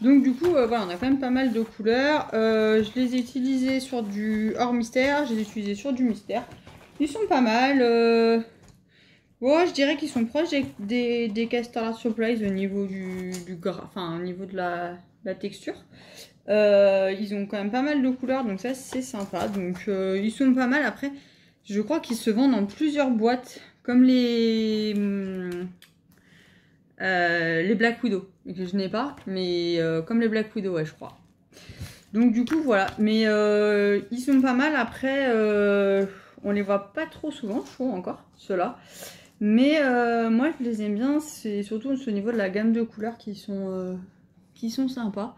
Donc du coup, voilà, on a quand même pas mal de couleurs. Je les ai utilisés sur du hors mystère. Je les ai utilisés sur du mystère. Ils sont pas mal. Bon, je dirais qu'ils sont proches des Castell Art Supplies au niveau du gras, enfin au niveau de la texture. Ils ont quand même pas mal de couleurs, donc ça c'est sympa. Donc ils sont pas mal. Après, je crois qu'ils se vendent en plusieurs boîtes, comme les Black Widow, que je n'ai pas, mais comme les Black Widow, ouais, je crois. Donc du coup, voilà. Mais ils sont pas mal. Après, on les voit pas trop souvent, je trouve, encore, ceux-là. Mais moi, je les aime bien. C'est surtout au niveau de la gamme de couleurs qui sont sympas.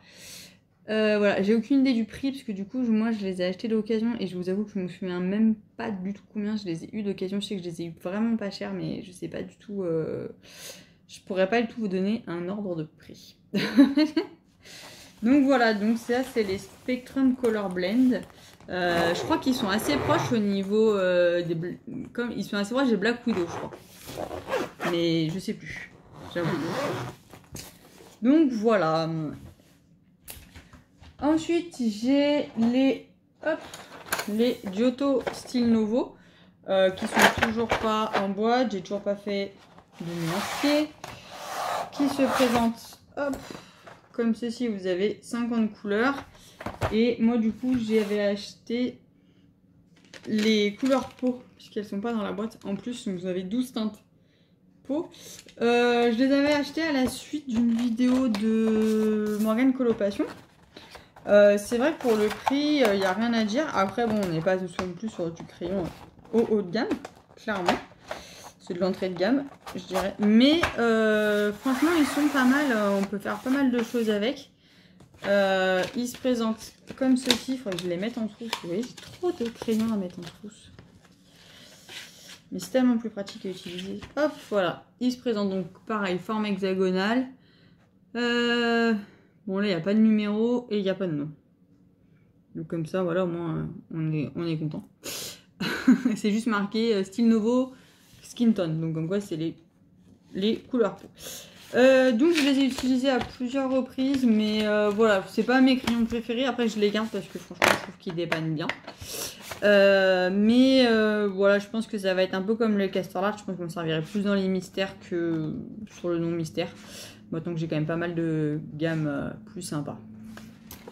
Voilà, j'ai aucune idée du prix parce que du coup moi je les ai achetés d'occasion et je vous avoue que je me souviens même pas du tout combien je les ai eu d'occasion. Je sais que je les ai eu vraiment pas cher, mais je sais pas du tout, je pourrais pas du tout vous donner un ordre de prix. Donc voilà, donc ça c'est les Spectrum Color Blend. Je crois qu'ils sont assez proches au niveau comme ils sont assez proches des Black Widow, je crois, mais je sais plus, j'avoue. Donc voilà. Ensuite, j'ai les Giotto Style Novo qui sont toujours pas en boîte. J'ai toujours pas fait de nuancier. Qui se présentent comme ceci. Vous avez 50 couleurs. Et moi, du coup, j'avais acheté les couleurs peau puisqu'elles sont pas dans la boîte. En plus, vous avez 12 teintes peau. Je les avais achetées à la suite d'une vidéo de Morgane Coloration. C'est vrai que pour le prix, il n'y a rien à dire. Après, bon, on n'est pas non plus sur du crayon au haut de gamme, clairement. C'est de l'entrée de gamme, je dirais. Mais franchement, ils sont pas mal. On peut faire pas mal de choses avec. Ils se présentent comme ceci. Il faudrait que je les mette en trousse. Vous voyez, j'ai trop de crayons à mettre en trousse. Mais c'est tellement plus pratique à utiliser. Hop, voilà. Ils se présentent donc pareil, forme hexagonale. Bon, là, il n'y a pas de numéro et il n'y a pas de nom. Donc, comme ça, voilà, au moins, on est content. C'est juste marqué style Novo, skin tone. Donc, comme quoi, c'est les couleurs peau. Donc, je les ai utilisés à plusieurs reprises. Mais voilà, c'est pas mes crayons préférés. Après, je les garde parce que franchement, je trouve qu'ils dépannent bien. Mais voilà, je pense que ça va être un peu comme le Castell Art. Je pense qu'on servirait plus dans les mystères que sur le non mystère. Maintenant que j'ai quand même pas mal de gammes plus sympas.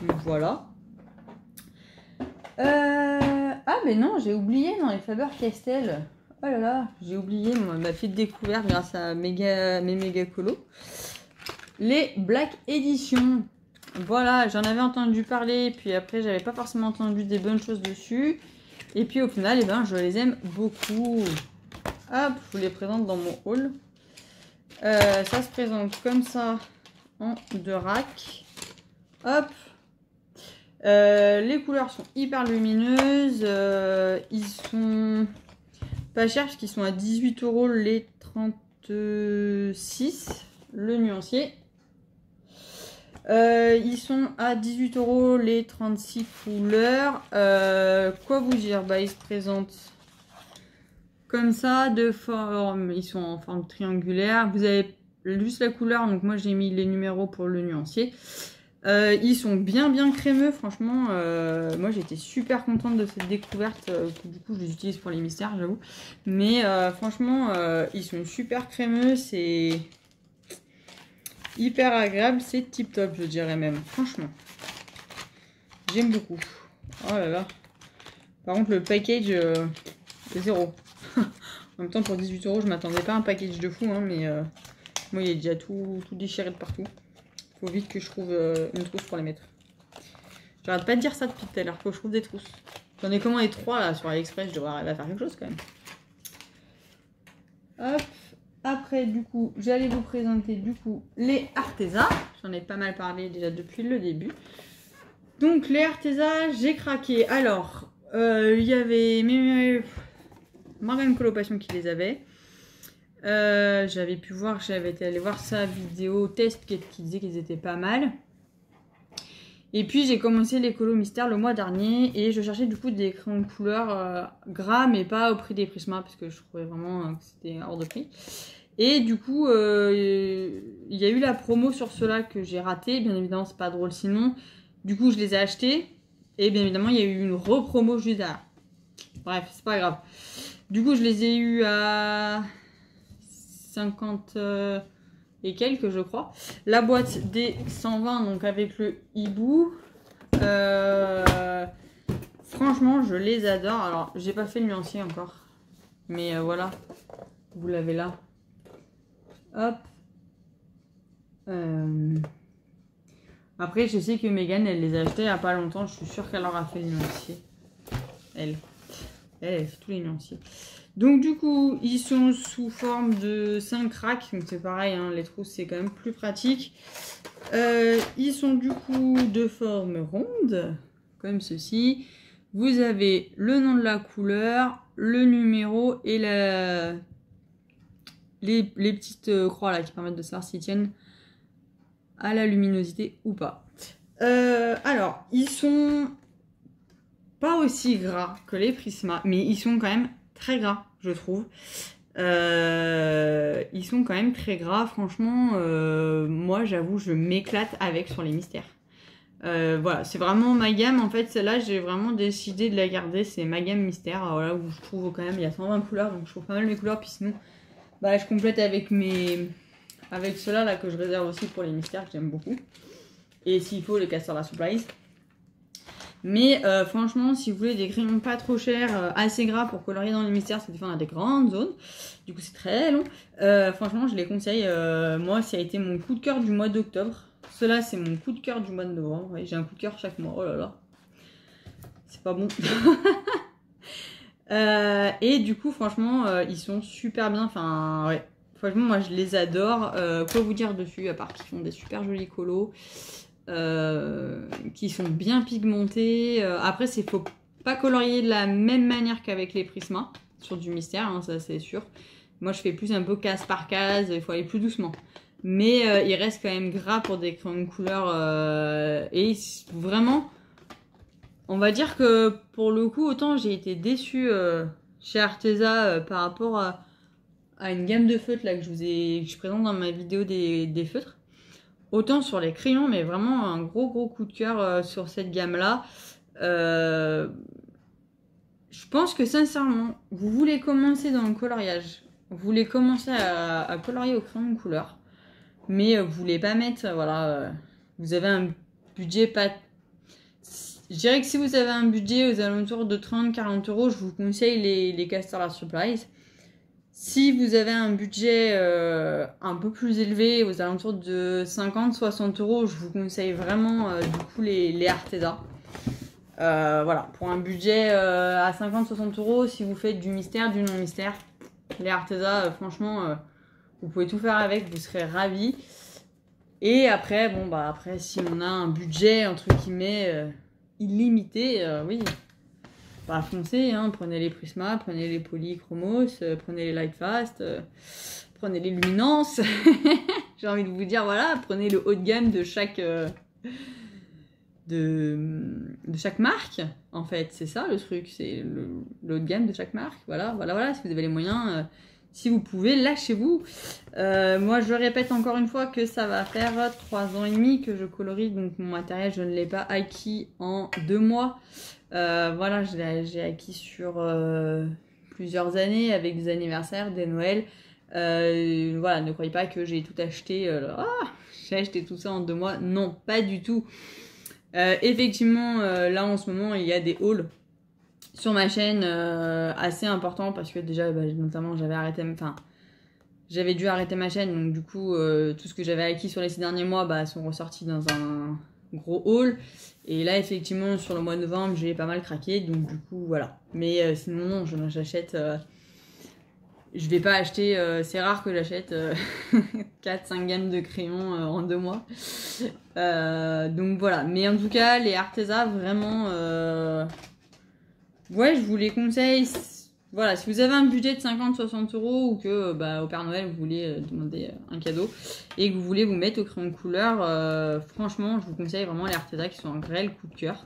Donc voilà. Ah mais non, j'ai oublié dans les Faber-Castell. Oh là là, j'ai oublié ma petite découverte grâce à mes méga colos. Les Black Edition. Voilà, j'en avais entendu parler. Puis après, j'avais pas forcément entendu des bonnes choses dessus. Et puis au final, eh ben, je les aime beaucoup. Hop, je vous les présente dans mon haul. Ça se présente comme ça en 2 racks. Hop. Les couleurs sont hyper lumineuses. Ils sont pas chers parce qu'ils sont à 18 € les 36. Le nuancier. Ils sont à 18 € les 36 couleurs. Quoi vous dire? Bah, ils se présentent comme ça, de forme, ils sont en forme triangulaire. Vous avez juste la couleur, donc moi j'ai mis les numéros pour le nuancier. Ils sont bien crémeux, franchement. Moi j'étais super contente de cette découverte. Du coup je les utilise pour les mystères, j'avoue. Mais franchement, ils sont super crémeux. C'est hyper agréable, c'est tip top, je dirais même, franchement. J'aime beaucoup. Oh là là. Par contre, le package, c'est 0. En même temps, pour 18 €, je m'attendais pas à un package de fou, hein, mais moi, il est déjà tout déchiré de partout. Faut vite que je trouve une trousse pour les mettre. J'arrête pas de dire ça depuis tout à l'heure, faut que je trouve des trousses. J'en ai commandé 3 là sur AliExpress, je devrais arriver à faire quelque chose quand même. Hop. Après, du coup, j'allais vous présenter du coup les Arteza. J'en ai pas mal parlé déjà depuis le début. Donc les Arteza, j'ai craqué. Alors, il y avait Morgane Colocation qui les avait. J'avais pu voir, j'avais été allé voir sa vidéo test qui disait qu'ils étaient pas mal. Et puis j'ai commencé les colos mystères le mois dernier et je cherchais du coup des crayons de couleur gras mais pas au prix des Prisma parce que je trouvais vraiment que c'était hors de prix. Et du coup il y a eu la promo sur ceux-là que j'ai raté, bien évidemment c'est pas drôle sinon. Du coup je les ai achetés et bien évidemment il y a eu une repromo juste derrière. Bref, c'est pas grave. Du coup je les ai eu à 50 et quelques je crois. La boîte des 120 donc avec le hibou. Franchement je les adore. Alors j'ai pas fait le nuancier encore. Mais voilà. Vous l'avez là. Hop. Après je sais que Megan elle les a achetés il y a pas longtemps. Je suis sûre qu'elle aura fait le nuancier. Elle fait tous les nuanciers. Donc du coup, ils sont sous forme de 5 racks, donc c'est pareil, hein, les trousses c'est quand même plus pratique. Ils sont du coup de forme ronde, comme ceci. Vous avez le nom de la couleur, le numéro et les petites croix là qui permettent de savoir s'ils tiennent à la luminosité ou pas. Alors, ils sont pas aussi gras que les Prisma, mais ils sont quand même très gras, je trouve. Ils sont quand même très gras, franchement. Moi, j'avoue, je m'éclate avec sur les mystères. Voilà, c'est vraiment ma gamme. En fait, celle-là, j'ai vraiment décidé de la garder. C'est ma gamme mystère. Voilà, où je trouve quand même, il y a 120 couleurs, donc je trouve pas mal mes couleurs. Puis sinon, bah, je complète avec avec ceux-là là, que je réserve aussi pour les mystères, que j'aime beaucoup. Et s'il faut, les Castor La Surprise. Mais franchement, si vous voulez des crayons pas trop chers, assez gras pour colorier dans les mystères, parce que des fois on a des grandes zones, du coup c'est très long. Franchement, je les conseille. Moi, ça a été mon coup de cœur du mois d'octobre. Cela, c'est mon coup de cœur du mois de novembre. Ouais, j'ai un coup de cœur chaque mois. Oh là là, c'est pas bon. Et du coup, franchement, ils sont super bien. Enfin, ouais. Franchement, moi, je les adore. Quoi vous dire dessus, à part qu'ils font des super jolis colos. Qui sont bien pigmentés. Après, il faut pas colorier de la même manière qu'avec les Prisma sur du mystère, hein, ça c'est sûr. Moi, je fais plus un peu case par case, il faut aller plus doucement. Mais il reste quand même gras pour des crayons de couleur. Et vraiment, on va dire que pour le coup, autant j'ai été déçue chez Arteza par rapport à une gamme de feutres là, que je présente dans ma vidéo des feutres. Autant sur les crayons, mais vraiment un gros coup de cœur sur cette gamme-là. Je pense que sincèrement, vous voulez commencer dans le coloriage, vous voulez commencer à colorier au crayon de couleur, mais vous voulez pas mettre, voilà, vous avez un budget pas... Je dirais que si vous avez un budget aux alentours de 30-40 €, je vous conseille les Castor La Surprise. Si vous avez un budget un peu plus élevé, aux alentours de 50-60 €, je vous conseille vraiment du coup les Arteza. Voilà, pour un budget à 50-60 €, si vous faites du mystère, du non-mystère, les Arteza, franchement, vous pouvez tout faire avec, vous serez ravis. Et après, bon, bah après, si on a un budget, entre guillemets, illimité, oui... Bah, foncez, hein, prenez les Prisma, prenez les Polychromos, prenez les Lightfast, prenez les Luminance. J'ai envie de vous dire, voilà, prenez le haut de gamme de chaque marque. En fait, c'est ça le truc, c'est le haut de gamme de chaque marque. Voilà, si vous avez les moyens, si vous pouvez, lâchez-vous. Moi, je répète encore une fois que ça va faire 3 ans et demi que je colorie, donc mon matériel, je ne l'ai pas acquis en 2 mois. Voilà, j'ai acquis sur plusieurs années avec des anniversaires, des Noëls. Voilà, ne croyez pas que j'ai tout acheté. J'ai acheté tout ça en 2 mois. Non, pas du tout. Effectivement, là en ce moment, il y a des hauls sur ma chaîne assez importants parce que déjà, notamment, j'avais dû arrêter ma chaîne. Donc du coup, tout ce que j'avais acquis sur les 6 derniers mois sont ressortis dans un gros haul. Et là, effectivement, sur le mois de novembre, j'ai pas mal craqué. Donc du coup, voilà. Mais sinon, non, j'achète... je vais pas acheter, c'est rare que j'achète 4-5 gammes de crayons en 2 mois. Donc voilà, mais en tout cas, les Arteza, vraiment, ouais, je vous les conseille. Voilà, si vous avez un budget de 50-60 euros ou que au Père Noël, vous voulez demander un cadeau et que vous voulez vous mettre au crayon de couleur, franchement, je vous conseille vraiment les Arteza qui sont un réel coup de cœur.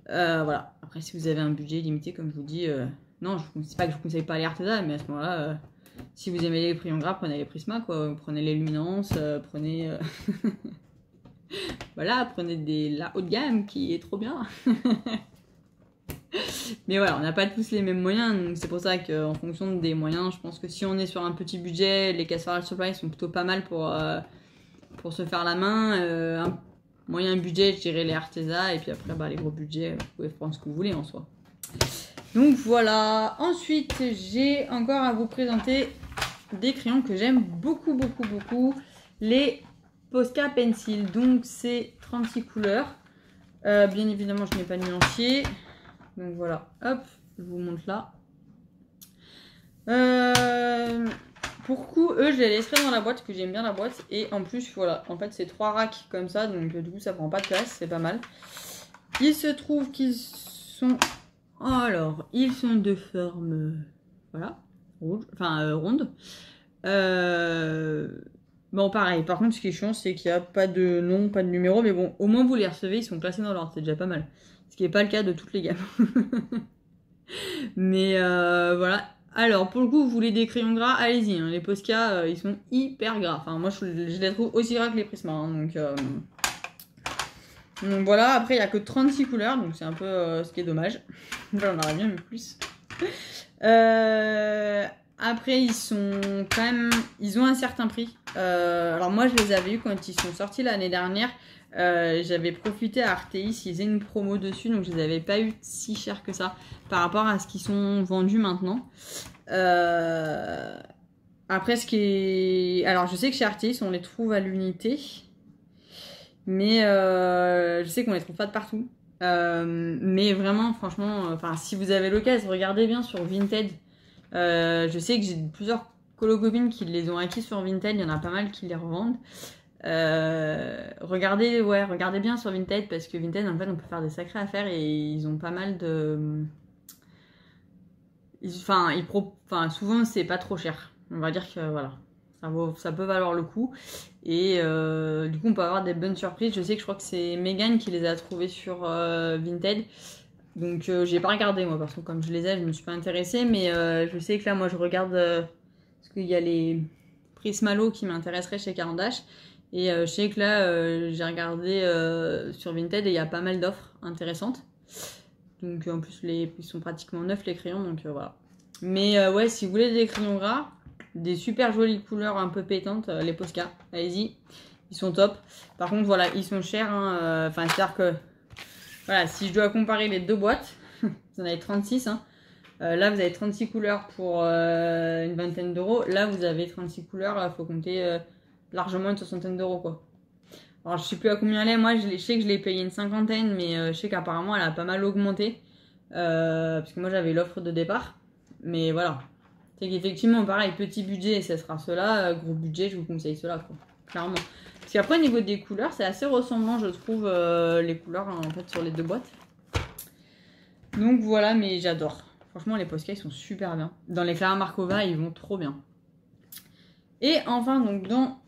Voilà, après, si vous avez un budget limité, comme je vous dis... non, c'est pas que je vous conseille pas les Arteza, mais à ce moment-là, si vous aimez les crayons gras, prenez les Prisma, quoi. Prenez les Luminance, prenez... voilà, prenez la haut de gamme qui est trop bien. Mais voilà, on n'a pas tous les mêmes moyens, donc c'est pour ça qu'en fonction des moyens, je pense que si on est sur un petit budget, les Casserole Supply sont plutôt pas mal pour se faire la main. Un moyen budget, je dirais les Arteza, et puis après, les gros budgets, vous pouvez prendre ce que vous voulez en soi. Donc voilà, ensuite j'ai encore à vous présenter des crayons que j'aime beaucoup, les Posca Pencil. Donc c'est 36 couleurs, bien évidemment je n'ai pas de nuancier, donc voilà, hop, je vous montre là. Pour coup, eux je les laisserai dans la boîte, parce que j'aime bien la boîte, et en plus voilà, en fait c'est 3 racks comme ça, donc du coup ça prend pas de place, c'est pas mal. Il se trouve qu'ils sont... Alors, ils sont de forme, voilà, ronde. Bon, pareil, par contre, ce qui est chiant, c'est qu'il n'y a pas de nom, pas de numéro, mais bon, au moins vous les recevez, ils sont classés dans l'ordre, c'est déjà pas mal. Ce qui n'est pas le cas de toutes les gammes. Mais voilà. Alors, pour le coup, vous voulez des crayons gras, allez-y, hein. Les Posca, ils sont hyper gras. Enfin, moi, je les trouve aussi gras que les Prisma, hein, donc voilà, après il n'y a que 36 couleurs, donc c'est un peu ce qui est dommage. J'en aurais bien mis plus. Après ils sont quand même, ils ont un certain prix. Alors moi je les avais eu quand ils sont sortis l'année dernière. J'avais profité à Arteis, ils faisaient une promo dessus, donc je les avais pas eu si cher que ça par rapport à ce qu'ils sont vendus maintenant. Après ce qui est... Alors je sais que chez Arteis on les trouve à l'unité. Mais je sais qu'on les trouve pas de partout. Mais vraiment, franchement, si vous avez l'occasion, regardez bien sur Vinted. Je sais que j'ai plusieurs colo-copines qui les ont acquis sur Vinted. Il y en a pas mal qui les revendent. Regardez bien sur Vinted parce que Vinted, en fait, on peut faire des sacrées affaires et ils ont pas mal de... souvent, c'est pas trop cher. On va dire que voilà. Ça peut valoir le coup. Et du coup, on peut avoir des bonnes surprises. Je sais que je crois que c'est Megan qui les a trouvés sur Vinted. Donc, j'ai pas regardé moi, parce que comme je les ai, je me suis pas intéressée. Mais je sais que là, moi, je regarde parce qu'il y a les Prismalo qui m'intéresseraient chez Caran d'Ache. Et je sais que là, j'ai regardé sur Vinted et il y a pas mal d'offres intéressantes. Donc, en plus, ils sont pratiquement neufs les crayons. Donc, voilà. Mais ouais, si vous voulez des crayons gras, des super jolies couleurs un peu pétantes, les Posca, allez-y, ils sont top. Par contre, voilà, ils sont chers, hein, c'est-à-dire que, voilà, si je dois comparer les 2 boîtes, vous en avez 36, hein, là vous avez 36 couleurs pour une vingtaine d'euros, là vous avez 36 couleurs, il faut compter largement une soixantaine d'euros, quoi. Alors je sais plus à combien elle est, moi je sais que je l'ai payé une cinquantaine, mais je sais qu'apparemment elle a pas mal augmenté, parce que moi j'avais l'offre de départ, mais voilà. C'est qu'effectivement, pareil, petit budget, ça sera cela. Gros budget, je vous conseille cela, quoi. Clairement. Parce qu'après, au niveau des couleurs, c'est assez ressemblant, je trouve, les couleurs, en fait, sur les 2 boîtes. Donc voilà, mais j'adore. Franchement, les Posca, ils sont super bien. Dans les Clara Markova, ils vont trop bien. Et enfin, donc, dans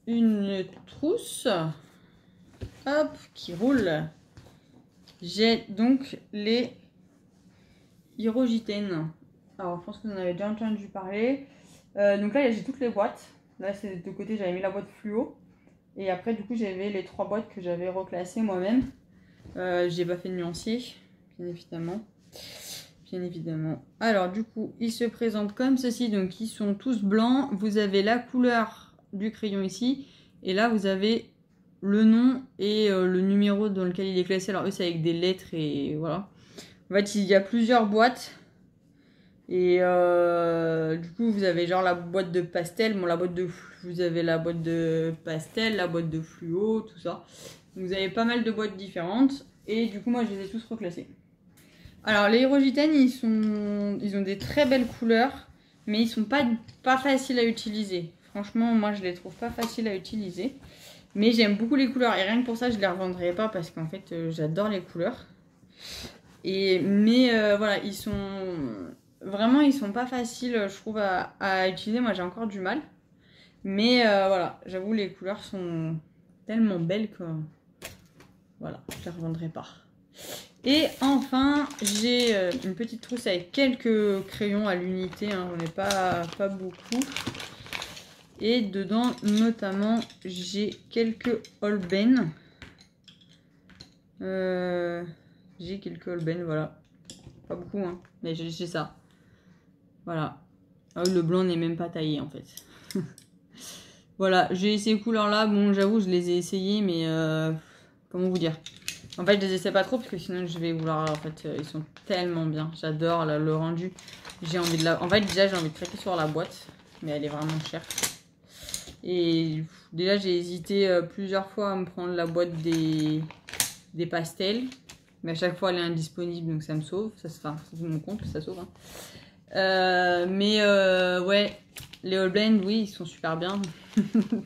une trousse, hop, qui roule, j'ai donc les Hirogiten. Alors, je pense que vous en avez déjà entendu parler. Donc là, j'ai toutes les boîtes. Là, c'est de côté, j'avais mis la boîte fluo. Et après, du coup, j'avais les 3 boîtes que j'avais reclassées moi-même. J'ai pas fait de nuancier, bien évidemment. bien évidemment. Alors du coup, ils se présentent comme ceci, donc ils sont tous blancs. Vous avez la couleur du crayon ici, et là vous avez le nom et le numéro dans lequel il est classé. Alors eux c'est avec des lettres et voilà. En fait il y a plusieurs boîtes. Et du coup vous avez genre la boîte de pastel, bon vous avez la boîte de pastel, la boîte de fluo, tout ça. Vous avez pas mal de boîtes différentes et du coup moi je les ai tous reclassés. Alors les Hyrogitènes ils ont des très belles couleurs mais ils sont pas faciles à utiliser. Franchement moi je les trouve pas faciles à utiliser. Mais j'aime beaucoup les couleurs et rien que pour ça je les revendrai pas parce qu'en fait j'adore les couleurs. Mais voilà, ils sont pas faciles, je trouve, à utiliser. Moi, j'ai encore du mal. Mais voilà, j'avoue, les couleurs sont tellement belles que voilà, je les revendrai pas. Et enfin, j'ai une petite trousse avec quelques crayons à l'unité. Hein, j'en ai pas beaucoup. Et dedans, notamment, j'ai quelques Holbein. J'ai quelques Holbein, voilà. Pas beaucoup, hein, mais j'ai ça. Voilà. Ah oui, le blanc n'est même pas taillé, en fait. Voilà, j'ai ces couleurs-là. Bon, j'avoue, je les ai essayées, mais comment vous dire? En fait, je les essaie pas trop, parce que sinon, je vais vouloir... En fait, ils sont tellement bien. J'adore le rendu. J'ai envie de la... En fait, déjà, j'ai envie de craquer sur la boîte, mais elle est vraiment chère. Et déjà, j'ai hésité plusieurs fois à me prendre la boîte des pastels. Mais à chaque fois, elle est indisponible, donc ça me sauve. Ça c'est mon compte, ça sauve. Hein. Ouais, les Holbein, oui, ils sont super bien.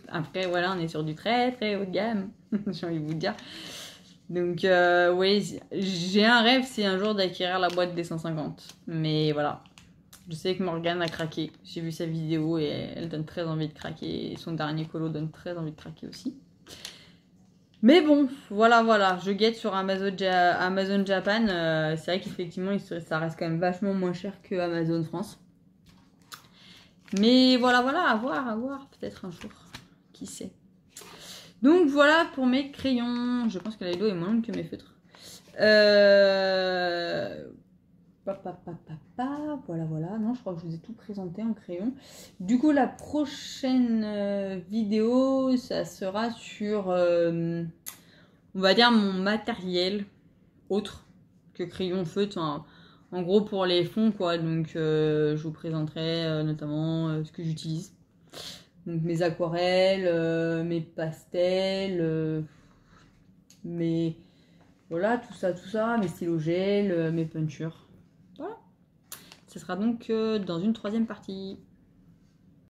Après, voilà, on est sur du très très haut de gamme, j'ai envie de vous dire. Donc, oui, j'ai un rêve, c'est un jour d'acquérir la boîte des 150. Mais voilà, je sais que Morgane a craqué. J'ai vu sa vidéo et elle donne très envie de craquer. Et son dernier colo donne très envie de craquer aussi. Mais bon, voilà, je guette sur Amazon Japan. C'est vrai qu'effectivement, ça reste quand même vachement moins cher que Amazon France. Mais voilà, à voir, peut-être un jour. Qui sait. Donc voilà pour mes crayons. Je pense que la vidéo est moins longue que mes feutres. Voilà. Non, je crois que je vous ai tout présenté en crayon. Du coup, la prochaine vidéo, ça sera sur, on va dire, mon matériel autre que crayon feutre. En gros, pour les fonds, quoi. Donc, je vous présenterai notamment ce que j'utilise. Donc, mes aquarelles, mes pastels, voilà, tout ça, mes stylos gel, mes peintures. Voilà. Ce sera donc dans une troisième partie.